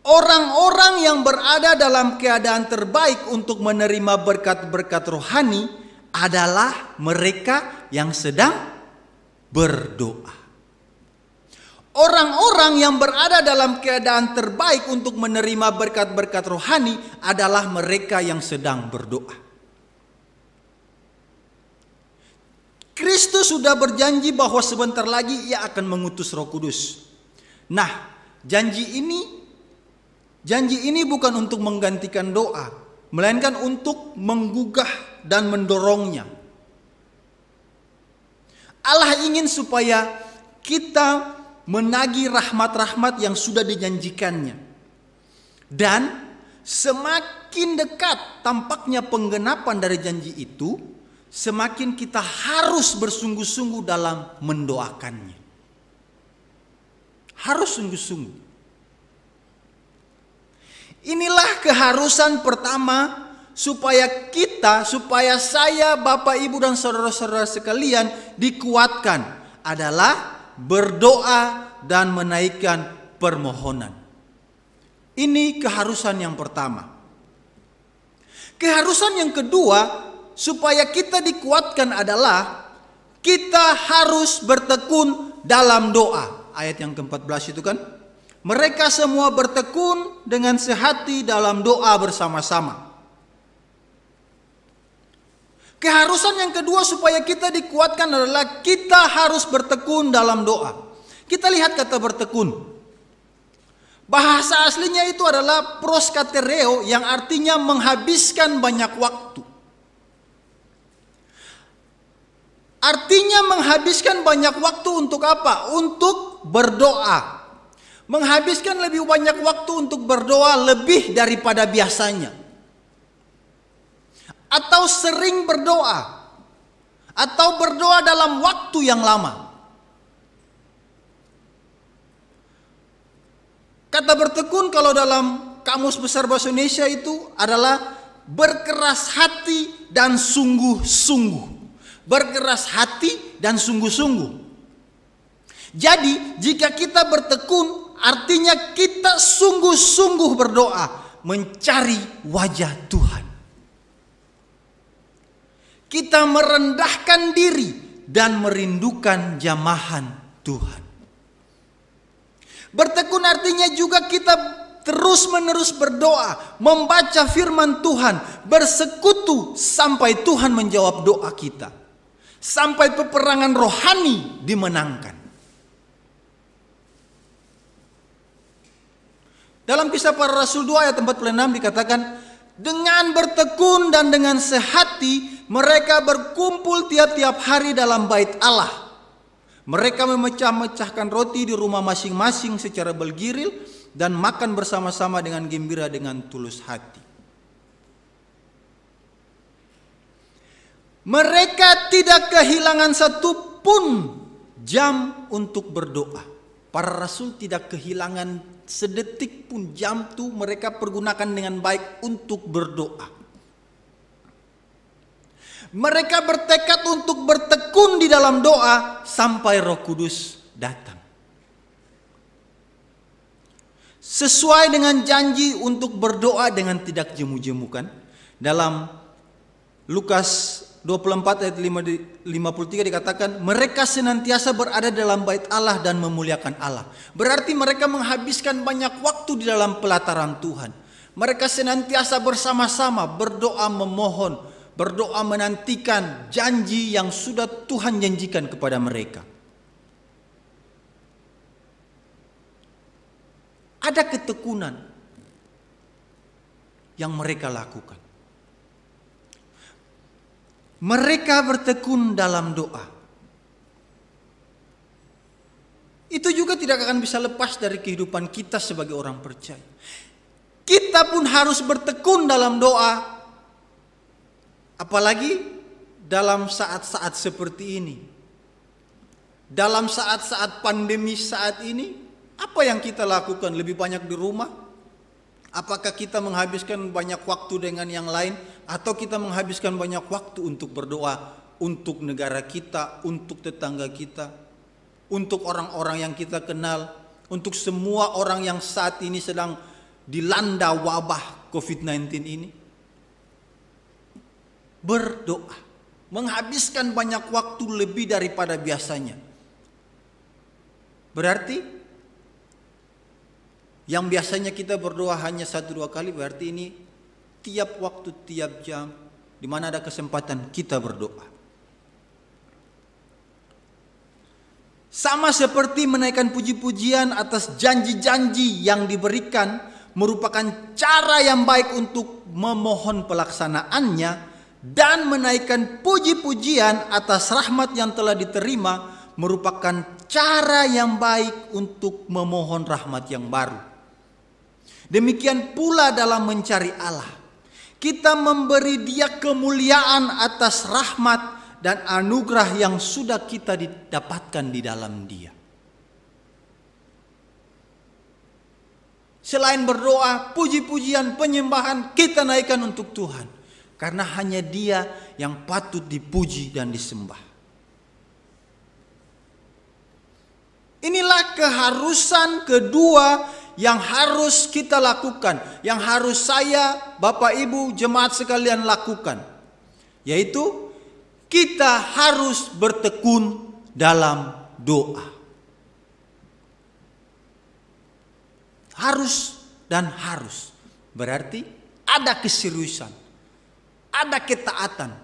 Orang-orang yang berada dalam keadaan terbaik untuk menerima berkat-berkat rohani adalah mereka yang sedang berdoa. Orang-orang yang berada dalam keadaan terbaik untuk menerima berkat-berkat rohani adalah mereka yang sedang berdoa. Kristus sudah berjanji bahwa sebentar lagi ia akan mengutus Roh Kudus. Nah, janji ini bukan untuk menggantikan doa, melainkan untuk menggugah dan mendorongnya. Allah ingin supaya kita menagih rahmat-rahmat yang sudah dijanjikannya. Dan semakin dekat tampaknya penggenapan dari janji itu, semakin kita harus bersungguh-sungguh dalam mendoakannya. Harus sungguh-sungguh. Inilah keharusan pertama supaya saya, Bapak, Ibu, dan saudara-saudara sekalian dikuatkan adalah berdoa dan menaikkan permohonan. Ini keharusan yang pertama. Keharusan yang kedua supaya kita dikuatkan adalah kita harus bertekun dalam doa. Ayat yang ke-14 itu kan. Mereka semua bertekun dengan sehati dalam doa bersama-sama. Keharusan yang kedua supaya kita dikuatkan adalah kita harus bertekun dalam doa. Kita lihat kata bertekun. Bahasa aslinya itu adalah proskatereo yang artinya menghabiskan banyak waktu. Artinya menghabiskan banyak waktu untuk apa? Untuk berdoa. Menghabiskan lebih banyak waktu untuk berdoa lebih daripada biasanya. Atau sering berdoa. Atau berdoa dalam waktu yang lama. Kata bertekun kalau dalam Kamus Besar Bahasa Indonesia itu adalah berkeras hati dan sungguh-sungguh. Berkeras hati dan sungguh-sungguh. Jadi jika kita bertekun artinya kita sungguh-sungguh berdoa mencari wajah Tuhan. Kita merendahkan diri dan merindukan jamahan Tuhan. Bertekun artinya juga kita terus-menerus berdoa, membaca firman Tuhan, bersekutu sampai Tuhan menjawab doa kita. Sampai peperangan rohani dimenangkan. Dalam Kisah Para Rasul 2 ayat 46 dikatakan, dengan bertekun dan dengan sehati mereka berkumpul tiap-tiap hari dalam bait Allah. Mereka memecah-mecahkan roti di rumah masing-masing secara bergiril dan makan bersama-sama dengan gembira dengan tulus hati. Mereka tidak kehilangan satu pun jam untuk berdoa. Para rasul tidak kehilangan sedetik pun jam itu mereka pergunakan dengan baik untuk berdoa. Mereka bertekad untuk bertekun di dalam doa sampai Roh Kudus datang. Sesuai dengan janji untuk berdoa dengan tidak jemu-jemu kan. Dalam Lukas 24 ayat 53 dikatakan, mereka senantiasa berada dalam bait Allah dan memuliakan Allah. Berarti mereka menghabiskan banyak waktu di dalam pelataran Tuhan. Mereka senantiasa bersama-sama berdoa memohon, berdoa menantikan janji yang sudah Tuhan janjikan kepada mereka. Ada ketekunan yang mereka lakukan. Mereka bertekun dalam doa. Itu juga tidak akan bisa lepas dari kehidupan kita sebagai orang percaya. Kita pun harus bertekun dalam doa. Apalagi dalam saat-saat seperti ini. Dalam saat-saat pandemi saat ini, apa yang kita lakukan? Lebih banyak di rumah? Apakah kita menghabiskan banyak waktu dengan yang lain? Atau kita menghabiskan banyak waktu untuk berdoa untuk negara kita, untuk tetangga kita, untuk orang-orang yang kita kenal, untuk semua orang yang saat ini sedang dilanda wabah COVID-19 ini? Berdoa, menghabiskan banyak waktu lebih daripada biasanya. Berarti yang biasanya kita berdoa hanya 1-2 kali, berarti ini tiap waktu, tiap jam, di mana ada kesempatan kita berdoa. Sama seperti menaikkan puji-pujian atas janji-janji yang diberikan, merupakan cara yang baik untuk memohon pelaksanaannya, dan menaikkan puji-pujian atas rahmat yang telah diterima merupakan cara yang baik untuk memohon rahmat yang baru. Demikian pula dalam mencari Allah. Kita memberi Dia kemuliaan atas rahmat dan anugerah yang sudah kita dapatkan di dalam Dia. Selain berdoa, puji-pujian, penyembahan kita naikkan untuk Tuhan. Karena hanya Dia yang patut dipuji dan disembah. Inilah keharusan kedua yang harus kita lakukan, yang harus saya, Bapak Ibu, jemaat sekalian lakukan, yaitu kita harus bertekun dalam doa. Harus dan harus. Berarti ada keseriusan, ada ketaatan.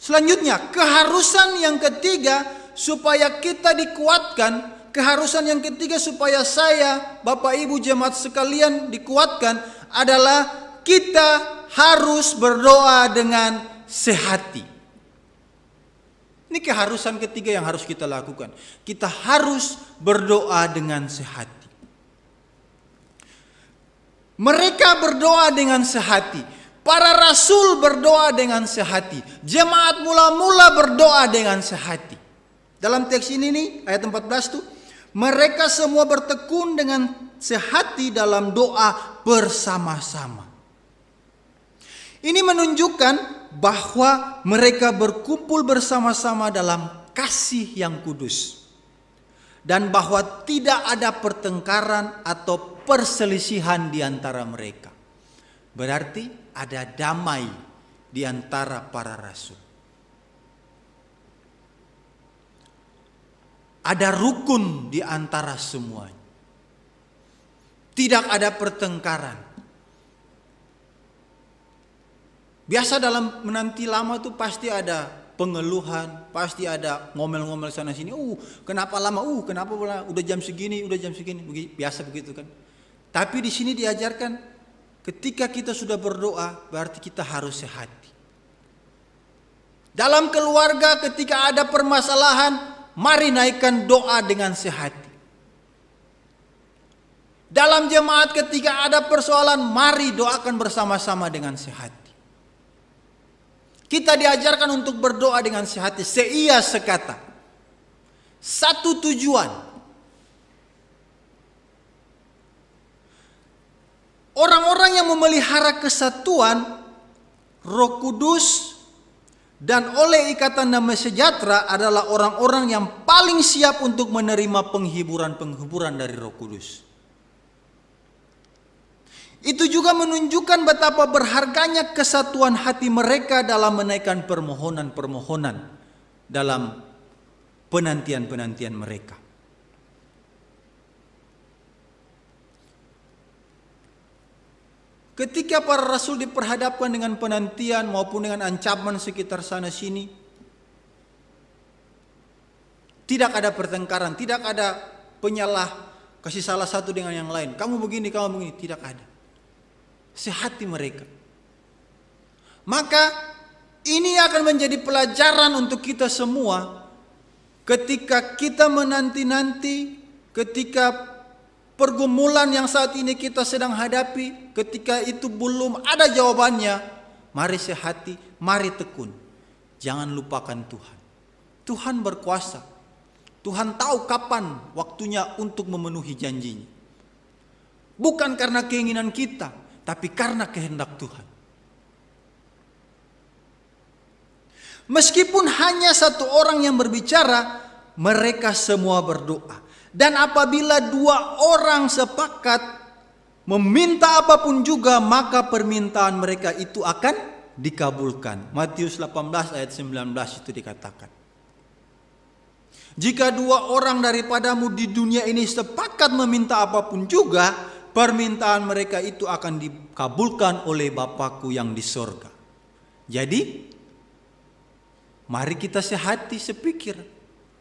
Selanjutnya, keharusan yang ketiga supaya kita dikuatkan, keharusan yang ketiga supaya saya, Bapak Ibu jemaat sekalian dikuatkan adalah kita harus berdoa dengan sehati. Ini keharusan ketiga yang harus kita lakukan. Kita harus berdoa dengan sehati. Mereka berdoa dengan sehati. Para rasul berdoa dengan sehati. Jemaat mula-mula berdoa dengan sehati. Dalam teks ini nih, ayat 14 tuh, mereka semua bertekun dengan sehati dalam doa bersama-sama. Ini menunjukkan bahwa mereka berkumpul bersama-sama dalam kasih yang kudus. Dan bahwa tidak ada pertengkaran atau perselisihan di antara mereka. Berarti ada damai di antara para rasul. Ada rukun di antara semuanya. Tidak ada pertengkaran. Biasa dalam menanti lama itu pasti ada pengeluhan, pasti ada ngomel-ngomel sana sini. Kenapa lama? Kenapa udah jam segini, biasa begitu kan. Tapi di sini diajarkan ketika kita sudah berdoa berarti kita harus sehati. Dalam keluarga ketika ada permasalahan, mari naikkan doa dengan sehati. Dalam jemaat ketika ada persoalan, mari doakan bersama-sama dengan sehati. Kita diajarkan untuk berdoa dengan sehati, seia sekata. Satu tujuan. Orang-orang yang memelihara kesatuan, Roh Kudus, dan oleh ikatan damai sejahtera adalah orang-orang yang paling siap untuk menerima penghiburan-penghiburan dari Roh Kudus. Itu juga menunjukkan betapa berharganya kesatuan hati mereka dalam menaikkan permohonan-permohonan dalam penantian-penantian mereka. Ketika para rasul diperhadapkan dengan penantian maupun dengan ancaman sekitar sana sini, tidak ada pertengkaran, tidak ada penyalah kasih salah satu dengan yang lain. Kamu begini, tidak ada. Sehati mereka. Maka ini akan menjadi pelajaran untuk kita semua ketika kita menanti-nanti, ketika pergumulan yang saat ini kita sedang hadapi, ketika itu belum ada jawabannya, mari sehati, mari tekun. Jangan lupakan Tuhan. Tuhan berkuasa. Tuhan tahu kapan waktunya untuk memenuhi janjinya. Bukan karena keinginan kita, tapi karena kehendak Tuhan. Meskipun hanya satu orang yang berbicara, mereka semua berdoa. Dan apabila dua orang sepakat meminta apapun juga, maka permintaan mereka itu akan dikabulkan. Matius 18 ayat 19 itu dikatakan. Jika dua orang daripadamu di dunia ini sepakat meminta apapun juga, permintaan mereka itu akan dikabulkan oleh Bapakku yang di sorga. Jadi, mari kita sehati sepikir,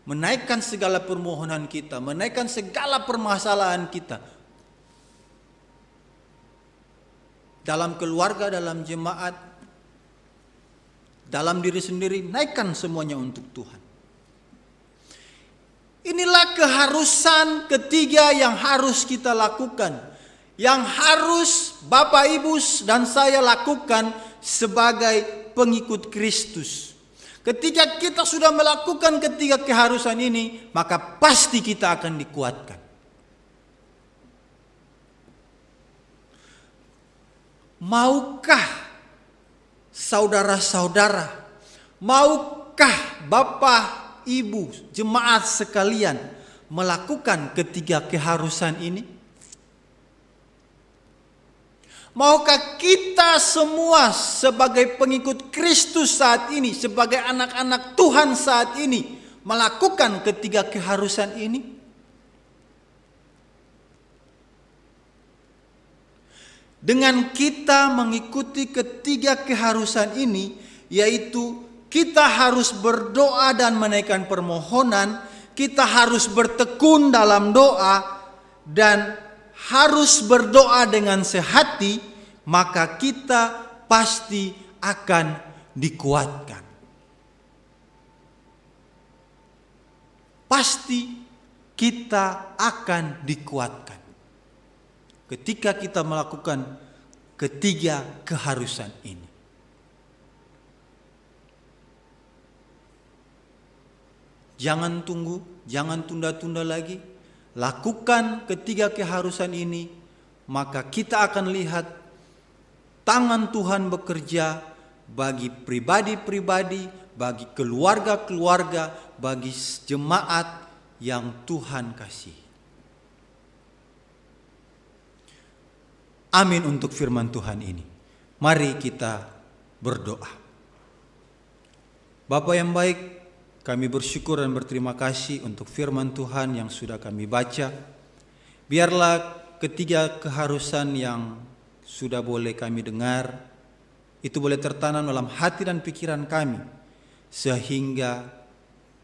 menaikkan segala permohonan kita, menaikkan segala permasalahan kita. Dalam keluarga, dalam jemaat, dalam diri sendiri, naikkan semuanya untuk Tuhan. Inilah keharusan ketiga yang harus kita lakukan. Yang harus Bapak Ibu dan saya lakukan sebagai pengikut Kristus. Ketika kita sudah melakukan ketiga keharusan ini, maka pasti kita akan dikuatkan. Maukah saudara-saudara, maukah Bapak Bapak, Ibu, jemaat sekalian melakukan ketiga keharusan ini? Maukah kita semua sebagai pengikut Kristus saat ini, sebagai anak-anak Tuhan saat ini, melakukan ketiga keharusan ini? Dengan kita mengikuti ketiga keharusan ini, yaitu kita harus berdoa dan menaikkan permohonan, kita harus bertekun dalam doa, dan harus berdoa dengan sehati, maka kita pasti akan dikuatkan. Pasti kita akan dikuatkan ketika kita melakukan ketiga keharusan ini. Jangan tunggu, jangan tunda-tunda lagi. Lakukan ketiga keharusan ini, maka kita akan lihat tangan Tuhan bekerja bagi pribadi-pribadi, bagi keluarga-keluarga, bagi jemaat yang Tuhan kasih. Amin untuk firman Tuhan ini. Mari kita berdoa. Bapa yang baik, kami bersyukur dan berterima kasih untuk firman Tuhan yang sudah kami baca. Biarlah ketiga keharusan yang sudah boleh kami dengar, itu boleh tertanam dalam hati dan pikiran kami, sehingga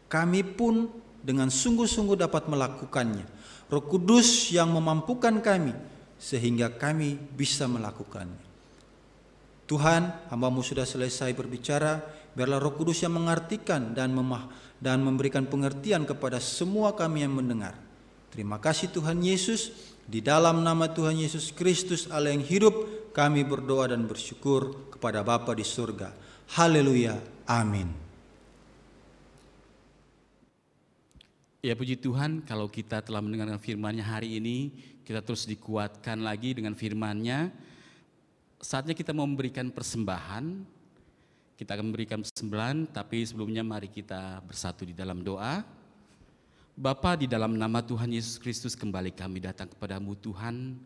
kami pun dengan sungguh-sungguh dapat melakukannya. Roh Kudus yang memampukan kami, sehingga kami bisa melakukannya. Tuhan, hamba-Mu sudah selesai berbicara. Biarlah Roh Kudus yang mengartikan dan memberikan pengertian kepada semua kami yang mendengar. Terima kasih Tuhan Yesus. Di dalam nama Tuhan Yesus Kristus Allah yang hidup, kami berdoa dan bersyukur kepada Bapa di surga. Haleluya. Amin. Ya puji Tuhan, kalau kita telah mendengarkan firman-Nya hari ini, kita terus dikuatkan lagi dengan firman-Nya. Saatnya kita mau memberikan persembahan. Kita akan memberikan persembahan, tapi sebelumnya mari kita bersatu di dalam doa. Bapa, di dalam nama Tuhan Yesus Kristus kembali kami datang kepadamu Tuhan.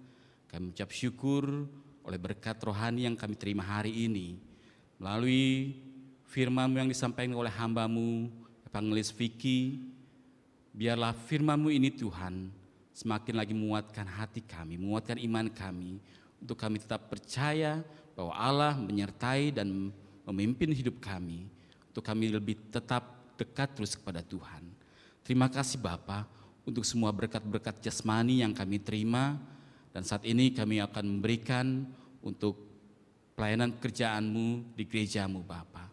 Kami ucap syukur oleh berkat rohani yang kami terima hari ini. Melalui firman-Mu yang disampaikan oleh hamba-Mu, Evangelis Vicky, biarlah firman-Mu ini Tuhan semakin lagi menguatkan hati kami, menguatkan iman kami, untuk kami tetap percaya bahwa Allah menyertai dan memimpin hidup kami, untuk kami lebih tetap dekat terus kepada Tuhan. Terima kasih Bapa untuk semua berkat-berkat jasmani yang kami terima, dan saat ini kami akan memberikan untuk pelayanan pekerjaan-Mu di gereja-Mu Bapa.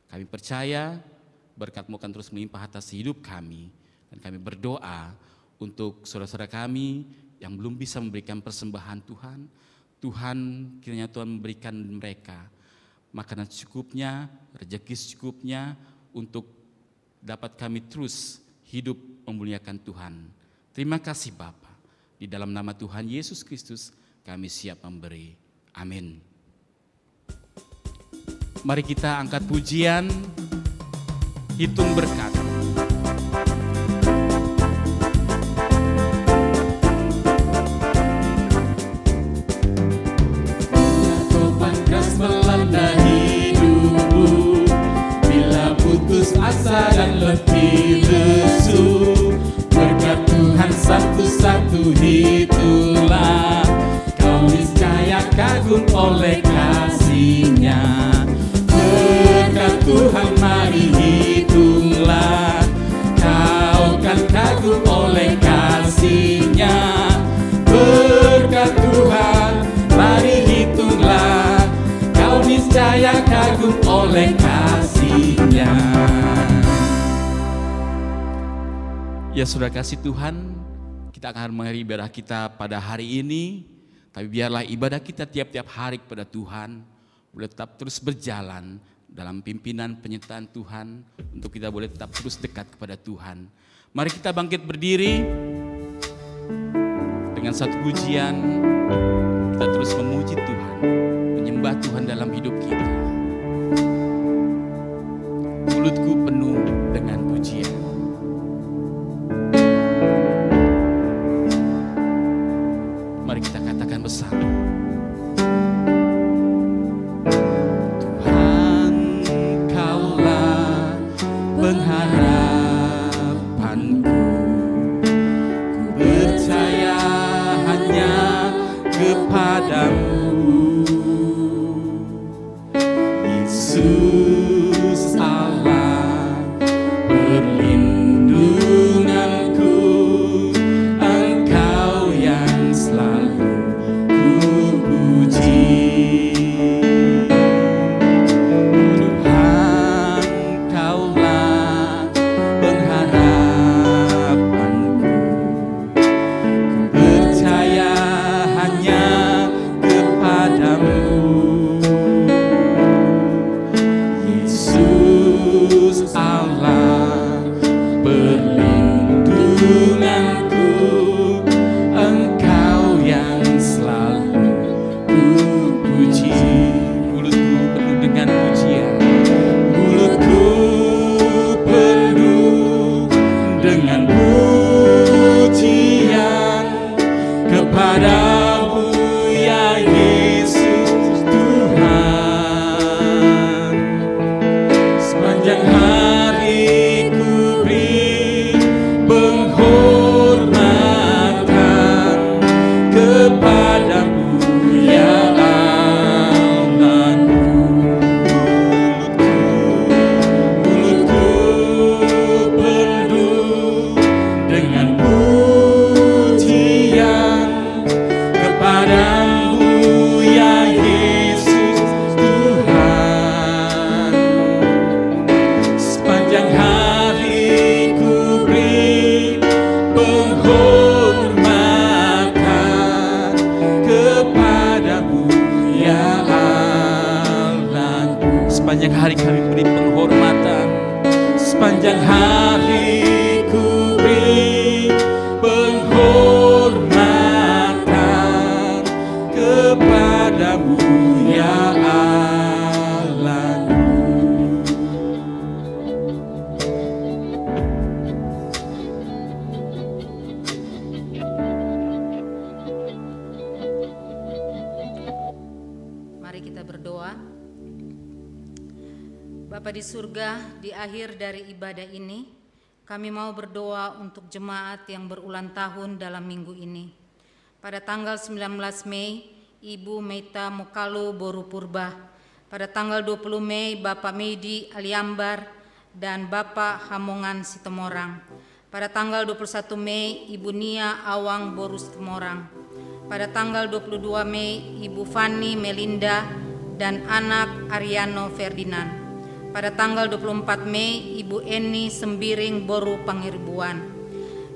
Kami percaya berkat-Mu akan terus melimpah atas hidup kami, dan kami berdoa untuk saudara-saudara kami yang belum bisa memberikan persembahan Tuhan. Tuhan, kiranya Tuhan memberikan mereka makanan secukupnya, rezeki secukupnya, untuk dapat kami terus hidup memuliakan Tuhan. Terima kasih Bapa. Di dalam nama Tuhan Yesus Kristus kami siap memberi. Amin. Mari kita angkat pujian, hitung berkat. Melanda hidupmu, bila putus asa dan letih lesu, berkat Tuhan satu-satu itulah, kau niscaya kagum oleh kasih-Nya. Berkat Tuhan mari hitunglah, kau kan kagum oleh kasih-Nya. Berkat Tuhan mari hitunglah, niscaya kagum oleh kasih-Nya. Ya sudah kasih Tuhan, kita akan mengakhiri ibadah kita pada hari ini. Tapi biarlah ibadah kita tiap-tiap hari kepada Tuhan boleh tetap terus berjalan dalam pimpinan penyertaan Tuhan, untuk kita boleh tetap terus dekat kepada Tuhan. Mari kita bangkit berdiri dengan satu pujian. Kita terus memuji Tuhan, menyembah Tuhan dalam hidup kita. Mulutku penuh dengan pujian. Sepanjang hari kami beri penghormatan, sepanjang hari ku beri penghormatan kepadamu ya Allahku. Mari kita berdoa. Bapa di surga, di akhir dari ibadah ini, kami mau berdoa untuk jemaat yang berulang tahun dalam minggu ini. Pada tanggal 19 Mei, Ibu Meita Mokalo Boru Purba. Pada tanggal 20 Mei, Bapak Medi Aliambar dan Bapak Hamongan Sitomorang. Pada tanggal 21 Mei, Ibu Nia Awang Boru Sitomorang. Pada tanggal 22 Mei, Ibu Fani Melinda dan anak Ariano Ferdinand. Pada tanggal 24 Mei, Ibu Eni Sembiring Boru Pangiribuan.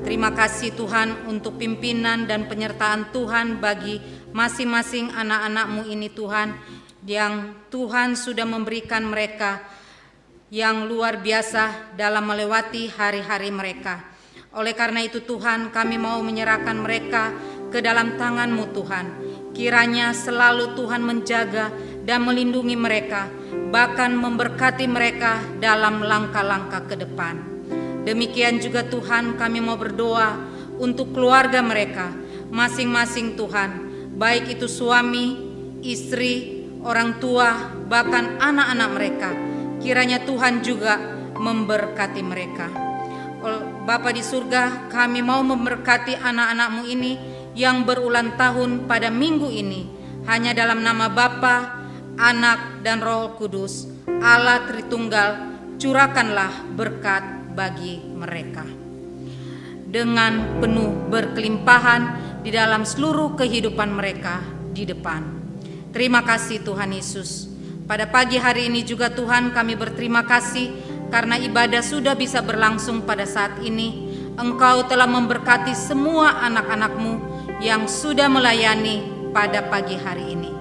Terima kasih Tuhan untuk pimpinan dan penyertaan Tuhan bagi masing-masing anak-anak-Mu ini Tuhan, yang Tuhan sudah memberikan mereka yang luar biasa dalam melewati hari-hari mereka. Oleh karena itu Tuhan, kami mau menyerahkan mereka ke dalam tangan-Mu Tuhan. Kiranya selalu Tuhan menjaga dan melindungi mereka, bahkan memberkati mereka dalam langkah-langkah ke depan. Demikian juga Tuhan, kami mau berdoa untuk keluarga mereka masing-masing Tuhan, baik itu suami, istri, orang tua, bahkan anak-anak mereka. Kiranya Tuhan juga memberkati mereka. Bapa di surga, kami mau memberkati anak-anak-Mu ini yang berulang tahun pada minggu ini, hanya dalam nama Bapa, Anak, dan Roh Kudus, Allah Tritunggal. Curahkanlah berkat bagi mereka dengan penuh berkelimpahan di dalam seluruh kehidupan mereka di depan. Terima kasih Tuhan Yesus. Pada pagi hari ini juga Tuhan, kami berterima kasih karena ibadah sudah bisa berlangsung pada saat ini. Engkau telah memberkati semua anak-anak-Mu yang sudah melayani pada pagi hari ini.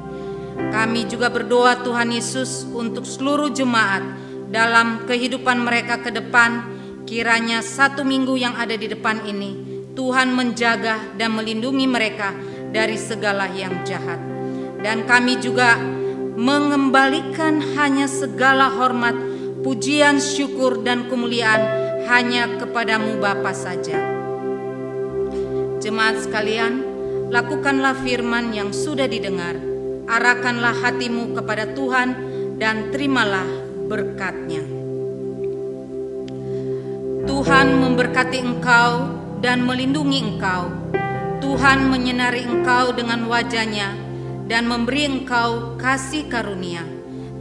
Kami juga berdoa Tuhan Yesus untuk seluruh jemaat dalam kehidupan mereka ke depan. Kiranya 1 minggu yang ada di depan ini, Tuhan menjaga dan melindungi mereka dari segala yang jahat. Dan kami juga mengembalikan hanya segala hormat, pujian, syukur, dan kemuliaan hanya kepadamu Bapa saja. Jemaat sekalian, lakukanlah firman yang sudah didengar. Arahkanlah hatimu kepada Tuhan dan terimalah berkat-Nya. Tuhan memberkati engkau dan melindungi engkau. Tuhan menyinari engkau dengan wajah-Nya dan memberi engkau kasih karunia.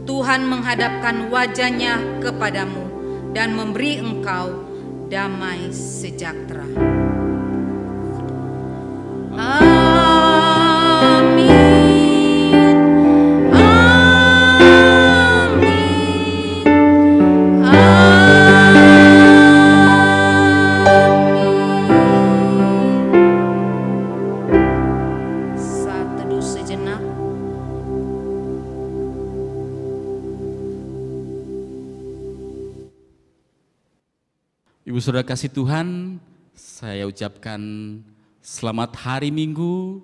Tuhan menghadapkan wajah-Nya kepadamu dan memberi engkau damai sejahtera. Ibu saudara kasih Tuhan, saya ucapkan selamat hari Minggu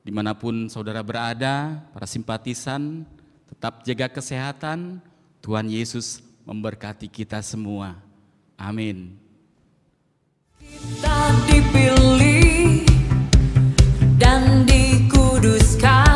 dimanapun saudara berada, para simpatisan, tetap jaga kesehatan. Tuhan Yesus memberkati kita semua. Amin. Kita dipilih dan dikuduskan.